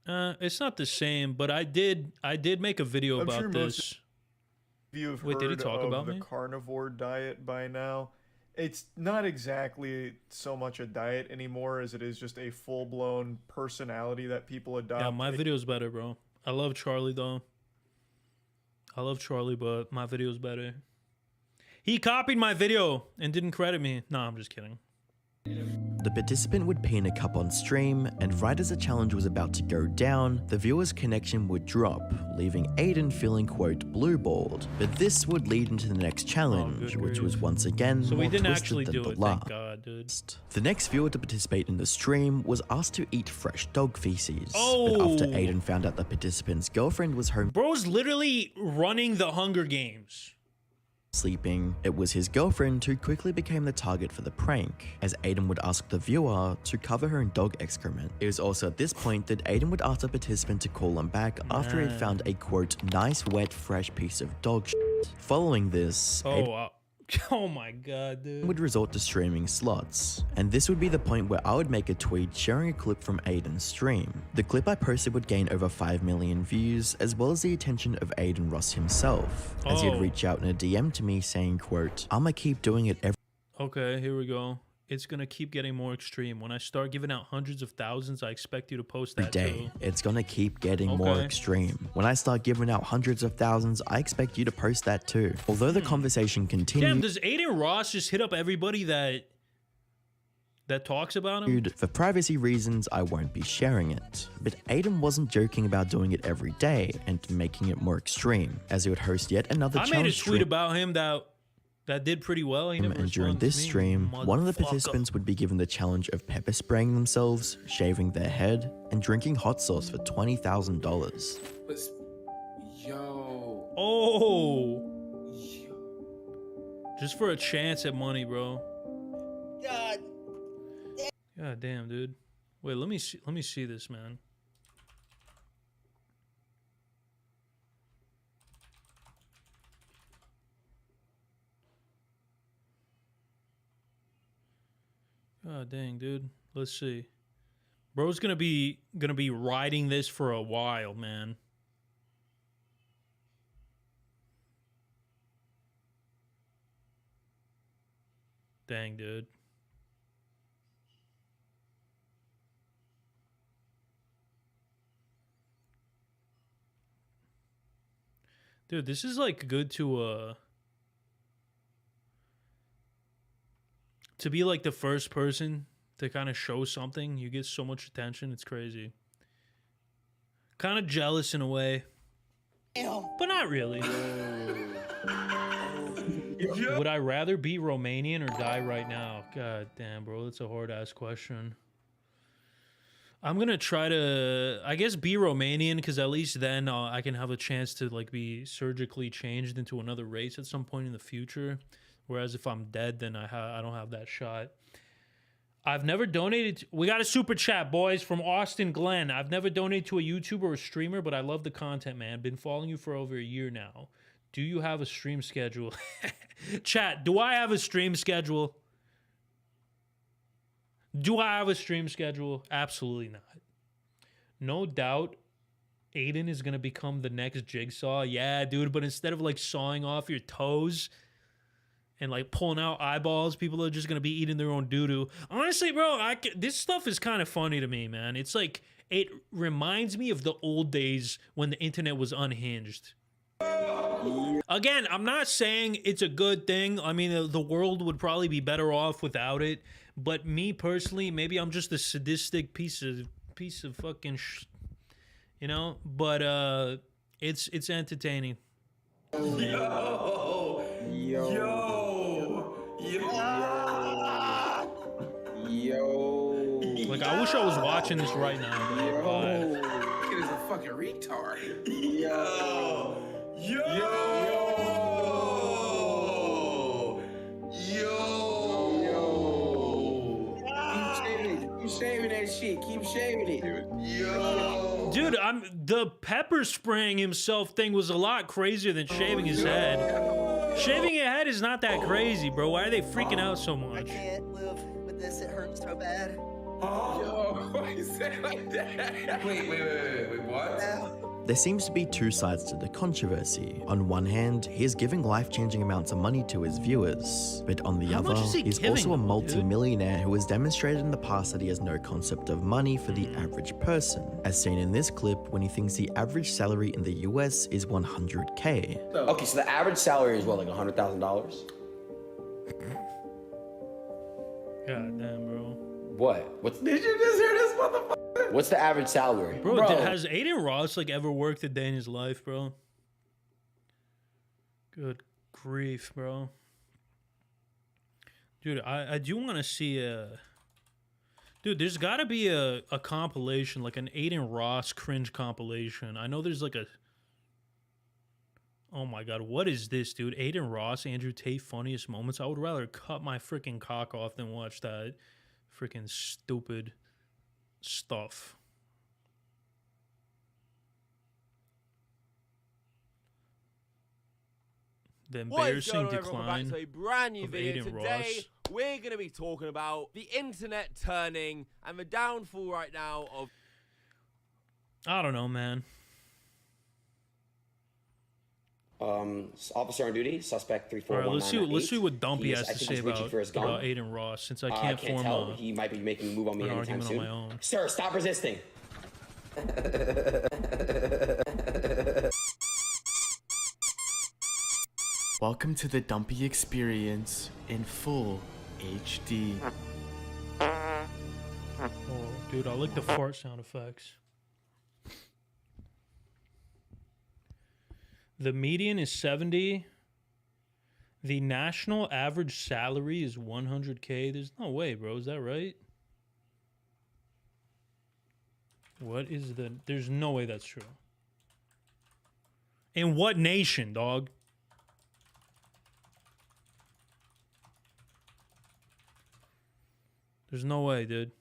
It's not the same, but I did make a video about this. You've Wait, did he heard talk of about the me? carnivore diet by now. It's not exactly so much a diet anymore as it is just a full-blown personality that people adopt. Yeah, my video's better, bro. I love Charlie, though. I love Charlie, but my video's better. He copied my video and didn't credit me. No, I'm just kidding. The participant would pee in a cup on stream, and right as the challenge was about to go down, the viewer's connection would drop, leaving Aiden feeling, quote, blue-balled. But this would lead into the next challenge, which was once again So we more didn't twisted actually than do the it, last. thank God, dude. The next viewer to participate in the stream was asked to eat fresh dog feces. Oh. But after Aiden found out the participant's girlfriend was home Bro's literally running the Hunger Games. sleeping, it was his girlfriend who quickly became the target for the prank, as Aiden would ask the viewer to cover her in dog excrement. It was also at this point that Aiden would ask the participant to call him back after he had found a, quote, nice wet fresh piece of dog shit. Following this, Aiden Oh my God, dude. would resort to streaming slots, and this would be the point where I would make a tweet sharing a clip from Aiden's stream. The clip I posted would gain over 5 million views, as well as the attention of Aiden Ross himself, as he'd reach out in a DM to me saying, quote, I'ma keep doing it every Okay, here we go. It's gonna keep getting more extreme. When I start giving out hundreds of thousands, I expect you to post that day. too. It's gonna keep getting more Okay. extreme. When I start giving out hundreds of thousands, I expect you to post that too. Although the conversation continued, Damn, does Aiden Ross just hit up everybody that talks about him? for privacy reasons, I won't be sharing it. But Aiden wasn't joking about doing it every day and making it more extreme, as he would host yet another I challenge made a stream. tweet about him that did pretty well. He never And during responded this to me, stream, one of the motherfucker. participants would be given the challenge of pepper spraying themselves, shaving their head, and drinking hot sauce for $20,000. Yo. Oh. Just for a chance at money, bro. God damn, dude. Wait, let me see this, man. God dang, dude. Let's see. Bro's gonna be riding this for a while, man. Dang, dude. Dude, this is like good to be like the first person to kind of show something. You get so much attention. It's crazy. Kind of jealous in a way. But not really. Would I rather be Romanian or die right now? God damn, bro. That's a hard-ass question. I'm going to try to, I guess, be Romanian because at least then I can have a chance to like be surgically changed into another race at some point in the future. Whereas if I'm dead, then I don't have that shot. I've never donated. We got a super chat, boys, from Austin Glenn. I've never donated to a YouTuber or streamer, but I love the content, man. Been following you for over a year now. Do you have a stream schedule? Chat, do I have a stream schedule? Do I have a stream schedule? Absolutely not. No doubt Aiden is going to become the next Jigsaw. Yeah, dude, but instead of like sawing off your toes and like pulling out eyeballs, people are just going to be eating their own doo-doo. Honestly, bro, this stuff is kind of funny to me, man. It's like, it reminds me of the old days when the internet was unhinged. Again, I'm not saying it's a good thing. I mean, the world would probably be better off without it. But me personally, maybe I'm just a sadistic piece of fucking you know? But it's entertaining. Yo. Like, I wish I was watching this right now. But Kid is a fucking retard. Yo. Keep shaving that shit. Keep shaving it. Yo. Dude, the pepper spraying himself thing was a lot crazier than shaving his head. Shaving your head is not that crazy, bro. Why are they freaking out so much? I can't live with this. It hurts so bad. Yo, why you say it like that? Wait, what? There seems to be two sides to the controversy. On one hand, he is giving life-changing amounts of money to his viewers, but on the other, he's also a multi-millionaire who has demonstrated in the past that he has no concept of money for the average person, as seen in this clip when he thinks the average salary in the US is 100K. Okay, so the average salary is what, like $100,000? God damn, bro. What? Did you just hear this motherfucker? What's the average salary? Bro, has Aiden Ross like ever worked a day in his life, bro? Good grief, bro. Dude, I do want to see a... Dude, there's got to be a compilation, like an Aiden Ross cringe compilation. I know there's like a... Oh my god, what is this, dude? Aiden Ross, Andrew Tate, funniest moments. I would rather cut my freaking cock off than watch that freaking stupid stuff. The embarrassing decline to a brand new of video. Aiden Today, Ross. we're going to be talking about the internet turning and the downfall right now of... I don't know, man. Officer on duty, suspect 34199. All right, let's see what Dumpy has to say about Aiden Ross, since I can't form tell. He might be making a move on me an anytime argument soon. on my own. Sir, stop resisting. Welcome to the Dumpy experience in full HD. Oh, dude, I like the fart sound effects. The median is 70. The national average salary is 100K. There's no way, bro. Is that right? What is the... There's no way that's true. In what nation, dog? There's no way, dude.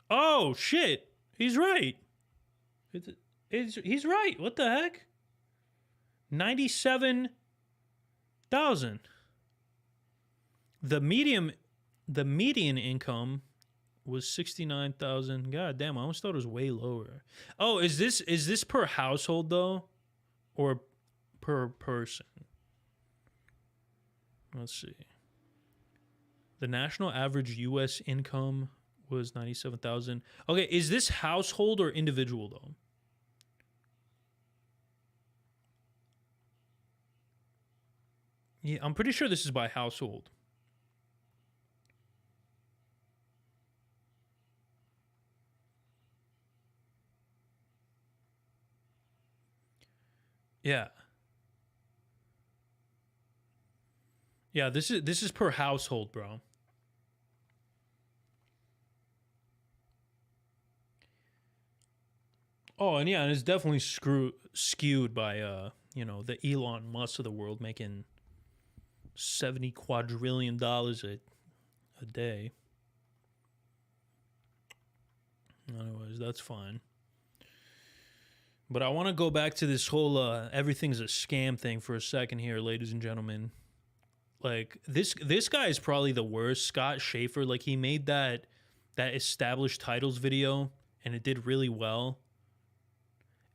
Oh, shit. He's right. He's right. What the heck? 97,000. The median income was 69,000. God damn, I almost thought it was way lower. Oh, is this per household though, or per person? Let's see. The national average U.S. income was 97,000. Okay, is this household or individual though? Yeah, I'm pretty sure this is by household. Yeah. Yeah, this is per household, bro. Oh, and yeah, and it's definitely skewed by you know, the Elon Musk of the world making $70 quadrillion a day. Anyways, that's fine. But I want to go back to this whole everything's a scam thing for a second here, ladies and gentlemen. Like this guy is probably the worst, Scott Schaefer. Like he made that established titles video and it did really well.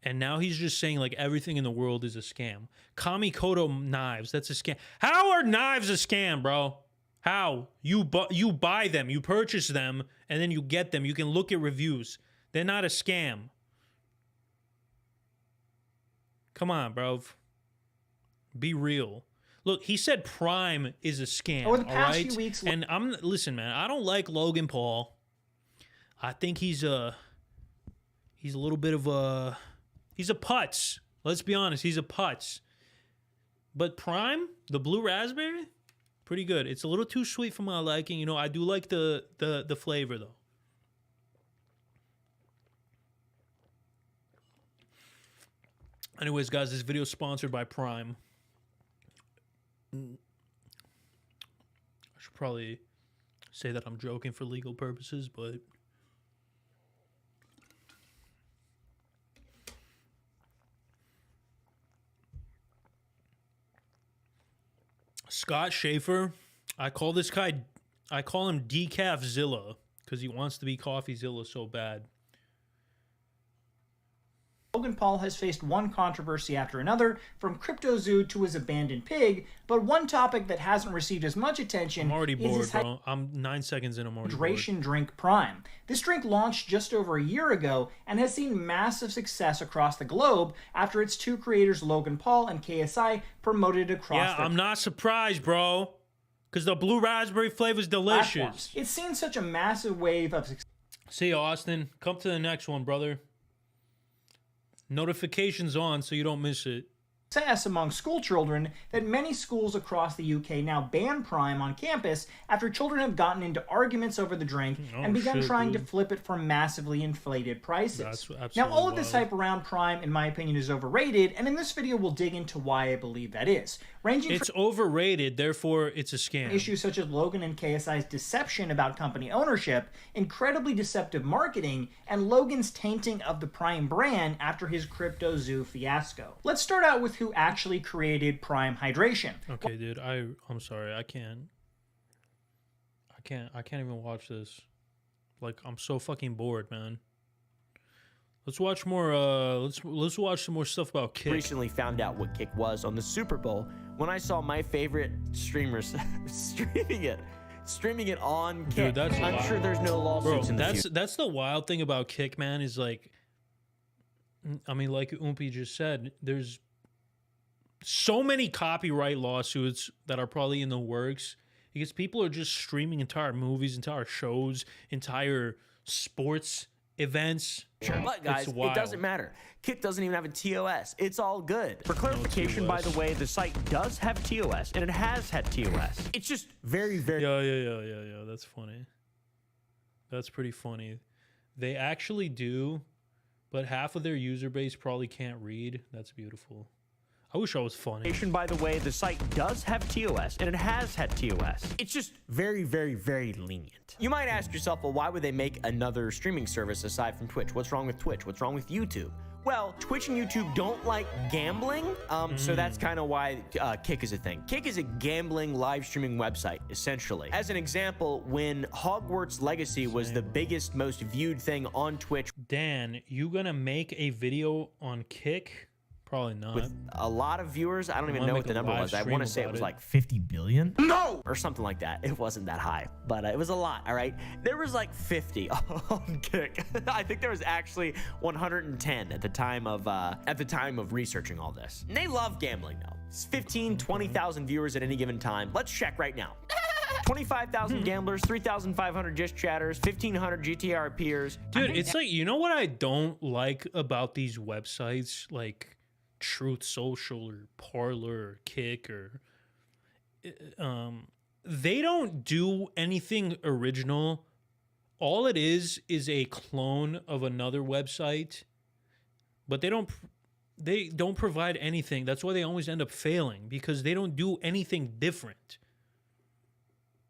And now he's just saying like everything in the world is a scam. Kamikoto knives, that's a scam. How are knives a scam, bro? How? You buy them, you purchase them, and then you get them. You can look at reviews. They're not a scam. Come on, bro. Be real. Look, he said Prime is a scam. Over the past all right? few weeks, and listen, man. I don't like Logan Paul. I think he's a little bit of a putz. Let's be honest, he's a putz. But Prime, the blue raspberry, pretty good. It's a little too sweet for my liking. You know, I do like the flavor though. Anyways, guys, this video is sponsored by Prime. I should probably say that I'm joking for legal purposes, but Scott Schaefer, I call him Decafzilla because he wants to be CoffeeZilla so bad. Logan Paul has faced one controversy after another, from CryptoZoo to his abandoned pig, but one topic that hasn't received as much attention I'm already is bored, his bro. I'm 9 seconds in, I'm already hydration bored. drink Prime. This drink launched just over a year ago and has seen massive success across the globe after its two creators, Logan Paul and KSI, promoted it across Yeah, I'm not surprised, bro, because the blue raspberry flavor is delicious. platforms. It's seen such a massive wave of success. See you, Austin. Come to the next one, brother. Notifications on so you don't miss it. Success among school children that many schools across the UK now ban Prime on campus after children have gotten into arguments over the drink and begun trying to flip it for massively inflated prices. That's Now, all of absolutely this wild. hype around Prime, in my opinion, is overrated, and in this video we'll dig into why I believe that is. Ranging It's from overrated, therefore it's a scam. issues such as Logan and KSI's deception about company ownership, incredibly deceptive marketing, and Logan's tainting of the Prime brand after his CryptoZoo fiasco. Let's start out with who actually created Prime Hydration. Okay, dude, I'm sorry, I can't even watch this. Like, I'm so fucking bored, man. Let's watch more let's watch some more stuff about Kick. Recently found out what Kick was on the Super Bowl when I saw my favorite streamers streaming it on Kick. Dude, that's I'm wild. sure there's no lawsuits in the future. That's the wild thing about Kick, man, is like, I mean, like Oompy just said, there's so many copyright lawsuits that are probably in the works because people are just streaming entire movies, entire shows, entire sports events. But guys, it doesn't matter. Kick doesn't even have a TOS. It's all good. For clarification, by the way, the site does have TOS, and it has had TOS. It's just very, very... Yeah. That's funny. That's pretty funny. They actually do, but half of their user base probably can't read. That's beautiful. I wish I was funny. By the way, the site does have TOS, and it has had TOS. It's just very, very, very lenient. You might ask yourself, well, why would they make another streaming service aside from Twitch? What's wrong with Twitch? What's wrong with YouTube? Well, Twitch and YouTube don't like gambling, so that's kind of why Kick is a thing. Kick is a gambling live streaming website, essentially. As an example, when Hogwarts Legacy was the biggest, most viewed thing on Twitch. Dan, you gonna make a video on Kick? Probably not. With a lot of viewers, I don't even know what the number was. I want to say it was about like 50 billion? No! Or something like that. It wasn't that high, but it was a lot, all right? There was like 50 on Kick. I think there was actually 110 at the time of researching all this. And they love gambling though. It's 15, 20,000 viewers at any given time. Let's check right now. 25,000 gamblers, 3,500 just chatters, 1,500 GTR peers. Dude, it's like, you know what I don't like about these websites? Like, Truth Social or Parler or Kick or they don't do anything original. All it is a clone of another website, but they don't provide anything. That's why they always end up failing, because they don't do anything different.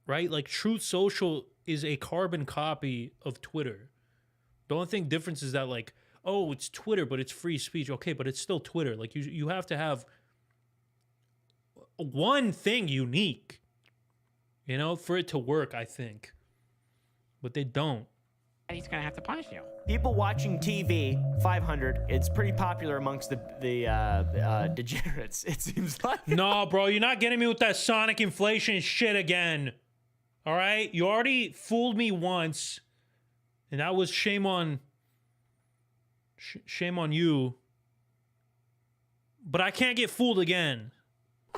Right? Like Truth Social is a carbon copy of Twitter. The only thing difference is that, like, oh, it's Twitter, but it's free speech. Okay, but it's still Twitter. Like, you have to have one thing unique, you know, for it to work, I think. But they don't. And he's gonna have to punish you. People watching TV, 500. It's pretty popular amongst the degenerates, it seems like. No, bro, you're not getting me with that Sonic inflation shit again. All right? You already fooled me once, and that was shame on you. But I can't get fooled again.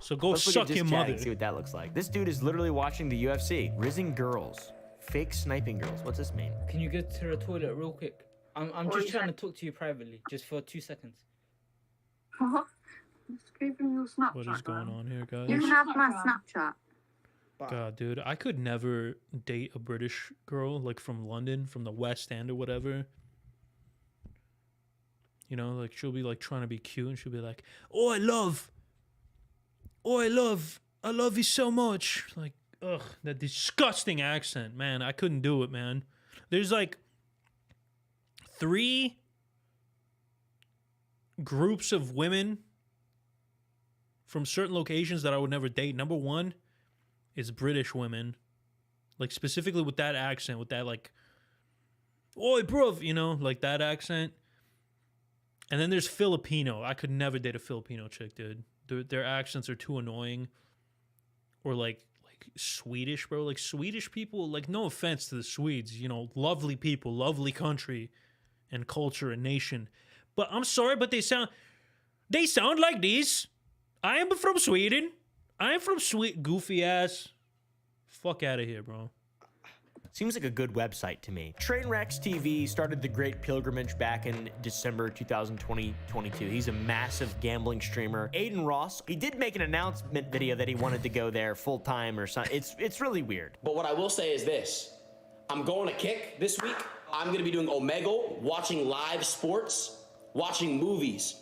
So go Let's suck look at your this chat mother. and see what that looks like. This dude is literally watching the UFC. Rizzing girls. Fake sniping girls. What's this mean? Can you go to the toilet real quick? I'm just trying to talk to you privately, just for 2 seconds. What? Just keeping your Snapchat. What is going on here, guys? You can have my Snapchat. God, dude, I could never date a British girl, like from London, from the West End or whatever. You know, like she'll be like trying to be cute and she'll be like, I love you so much. Like, ugh, that disgusting accent, man. I couldn't do it, man. There's like 3 groups of women from certain locations that I would never date. Number 1 is British women, like specifically with that accent, with that like, oi, bruv, you know, like that accent. And then there's Filipino. I could never date a Filipino chick, dude. Their accents are too annoying. Or like Swedish, bro. Like Swedish people, like no offense to the Swedes, you know, lovely people, lovely country and culture and nation. But I'm sorry, but they sound like this. I am from Sweden. I am from Sweden. Goofy ass. Fuck out of here, bro. Seems like a good website to me. Trainwrecks TV started the Great Pilgrimage back in December 2022. He's a massive gambling streamer. Aiden Ross, he did make an announcement video that he wanted to go there full time or something. It's really weird. But what I will say is this. I'm going to Kick this week. I'm going to be doing Omegle, watching live sports, watching movies,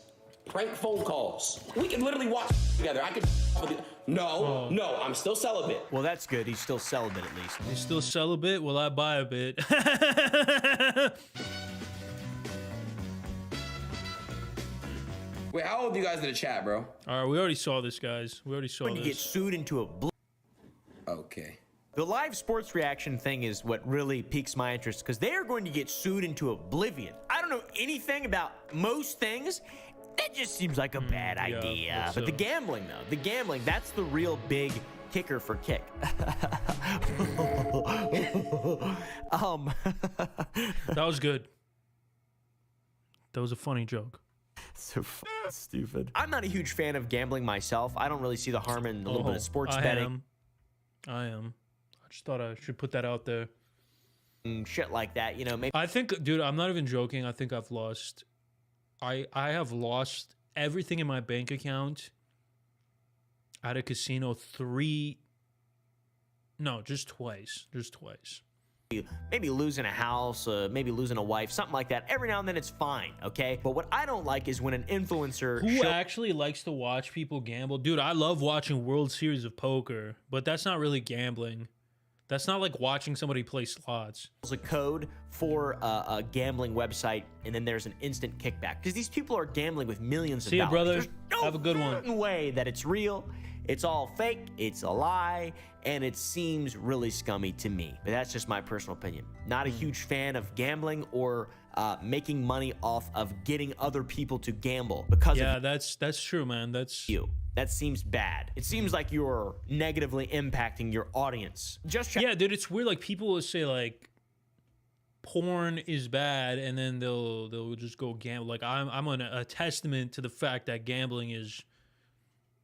prank phone calls. We can literally watch together. I could... No, I'm still celibate. Well, that's good. He's still celibate at least. He's still celibate? Will I buy a bit? Wait, how old are you guys in the chat, bro? All right, we already saw this, guys. We already saw When this. you get sued into a... Okay. The live sports reaction thing is what really piques my interest because they are going to get sued into oblivion. I don't know anything about most things. That just seems like a bad idea. But the gambling, though, that's the real big kicker for Kick. That was good. That was a funny joke. So stupid. I'm not a huge fan of gambling myself. I don't really see the harm in a little bit of sports betting. I am. I just thought I should put that out there. Shit like that, you know. Maybe. I think, dude, I'm not even joking. I think I've lost... I have lost everything in my bank account at a casino just twice. Maybe losing a house, maybe losing a wife, something like that. Every now and then it's fine, okay? But what I don't like is when an influencer... Who actually likes to watch people gamble? Dude, I love watching World Series of Poker, but that's not really gambling. That's not like watching somebody play slots. There's a code for a gambling website, and then there's an instant kickback. Because these people are gambling with millions of See ya, dollars. brother. There's no Have a good one. way that it's real. It's all fake. It's a lie. And it seems really scummy to me. But that's just my personal opinion. Not a huge fan of gambling or making money off of getting other people to gamble. Because yeah, that's true, man. That's you. That seems bad. It seems like you're negatively impacting your audience. Yeah, dude, it's weird. Like people will say like porn is bad, and then they'll just go gamble. Like I'm a testament to the fact that gambling is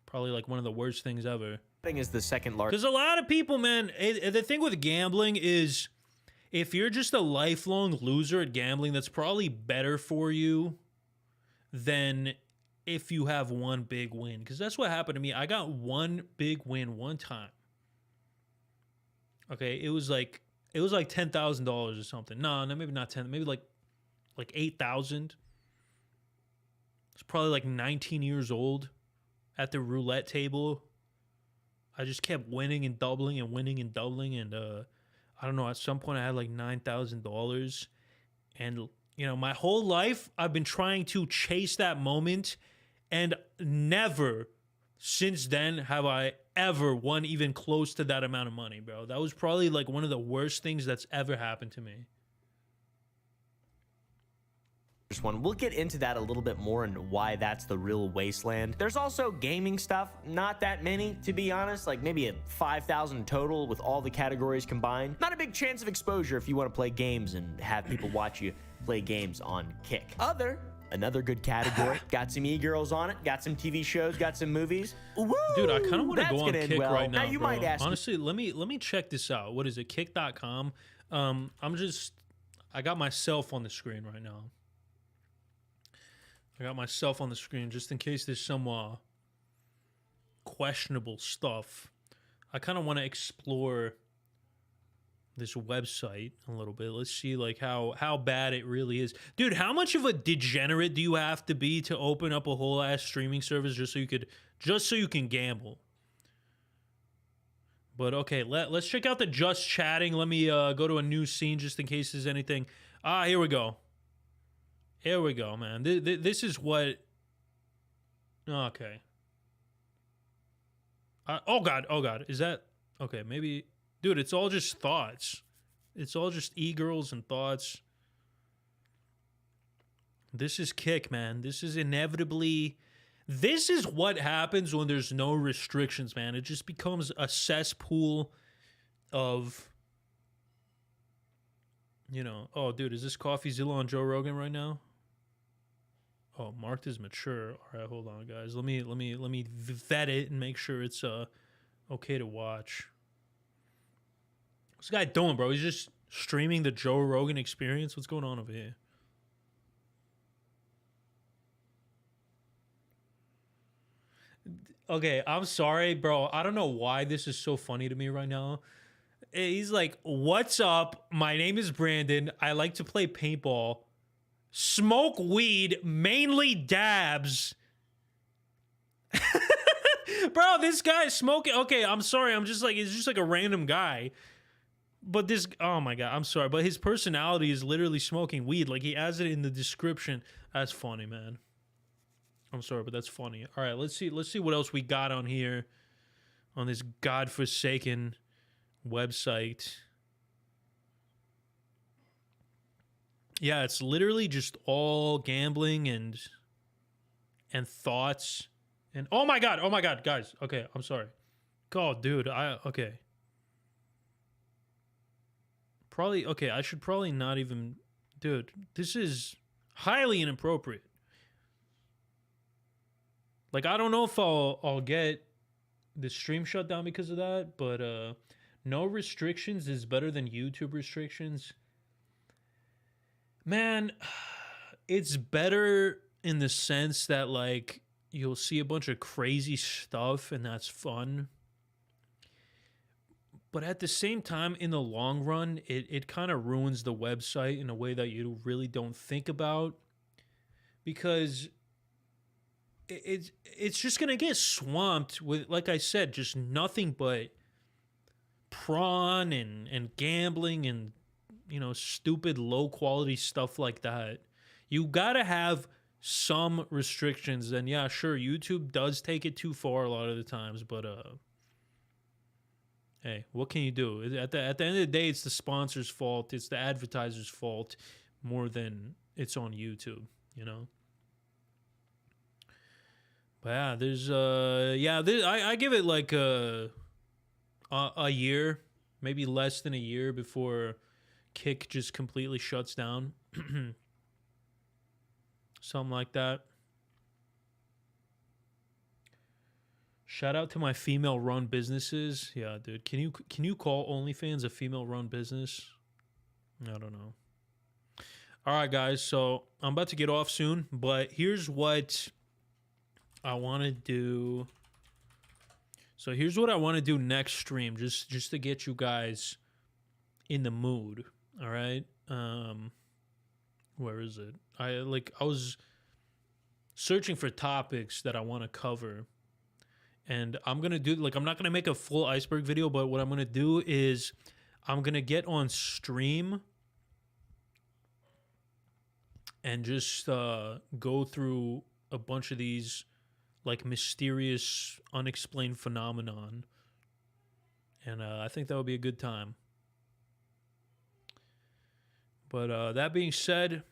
probably like one of the worst things ever. Thing is the second largest. Because a lot of people, man, the thing with gambling is if you're just a lifelong loser at gambling, that's probably better for you than if you have one big win, because that's what happened to me. I got one big win one time. Okay, it was like $10,000 or something. No, maybe not 10. Maybe like 8,000. It's probably like 19 years old at the roulette table. I just kept winning and doubling and winning and doubling, and I don't know. At some point, I had like $9,000, and you know, my whole life I've been trying to chase that moment, and never since then have I ever won even close to that amount of money, bro. That was probably like one of the worst things that's ever happened to me. One. We'll get into that a little bit more and why that's the real wasteland. There's also gaming stuff, not that many to be honest, like maybe a 5,000 total with all the categories combined. Not a big chance of exposure if you want to play games and have people watch you play games on Kick. Another good category. Got some e-girls on it, got some TV shows, got some movies. Woo! Dude, I kind of want to go on Kick right now, you bro. might ask honestly, let me check this out. What is it? Kick.com. I got myself on the screen right now. I got myself on the screen just in case there's some questionable stuff. I kind of want to explore this website a little bit. Let's see like how bad it really is. Dude, how much of a degenerate do you have to be to open up a whole ass streaming service just so you can gamble? But okay, let's check out the just chatting. Let me go to a new scene just in case there's anything. Here we go. Here we go, man. This is what... Okay. Oh, God. Is that... Okay, maybe... Dude, it's all just thoughts. It's all just e-girls and thoughts. This is Kick, man. This is inevitably... This is what happens when there's no restrictions, man. It just becomes a cesspool of... You know... Oh, dude, is this CoffeeZilla on Joe Rogan right now? Oh, marked as mature. All right, hold on, guys. Let me vet it and make sure it's okay to watch. What's this guy doing, bro? He's just streaming the Joe Rogan Experience. What's going on over here? Okay, I'm sorry, bro. I don't know why this is so funny to me right now. He's like, "What's up? My name is Brandon. I like to play paintball. Smoke weed, mainly dabs." Bro, this guy is smoking. Okay, I'm sorry. I'm just like, it's just like a random guy. But this, oh my God, I'm sorry. But his personality is literally smoking weed. Like he has it in the description. That's funny, man. I'm sorry, but that's funny. All right, let's see what else we got on here on this godforsaken website. Yeah, it's literally just all gambling and thoughts and oh my god, guys. Okay, I'm sorry. God, dude, okay. I should probably not even, dude. This is highly inappropriate. Like I don't know if I'll get the stream shut down because of that, but no restrictions is better than YouTube restrictions. Man, it's better in the sense that, like, you'll see a bunch of crazy stuff and that's fun. But at the same time, in the long run, it kind of ruins the website in a way that you really don't think about. Because it's just going to get swamped with, like I said, just nothing but prawn and gambling and, you know, stupid low quality stuff like that. You gotta have some restrictions. And yeah, sure, YouTube does take it too far a lot of the times, but hey, what can you do? At the end of the day, it's the sponsor's fault, it's the advertiser's fault more than it's on YouTube, you know. But yeah, there's I give it like a year, maybe less than a year before Kick just completely shuts down. Something like that. Shout out to my female-run businesses. Yeah, dude. Can you call OnlyFans a female-run business? I don't know. All right, guys. So I'm about to get off soon, but here's what I want to do. So here's what I want to do next stream, just to get you guys in the mood. All right. Where is it? I was searching for topics that I want to cover, and I'm gonna do I'm not gonna make a full iceberg video, but what I'm gonna do is I'm gonna get on stream and just go through a bunch of these mysterious, unexplained phenomenon, and I think that would be a good time. But that being said,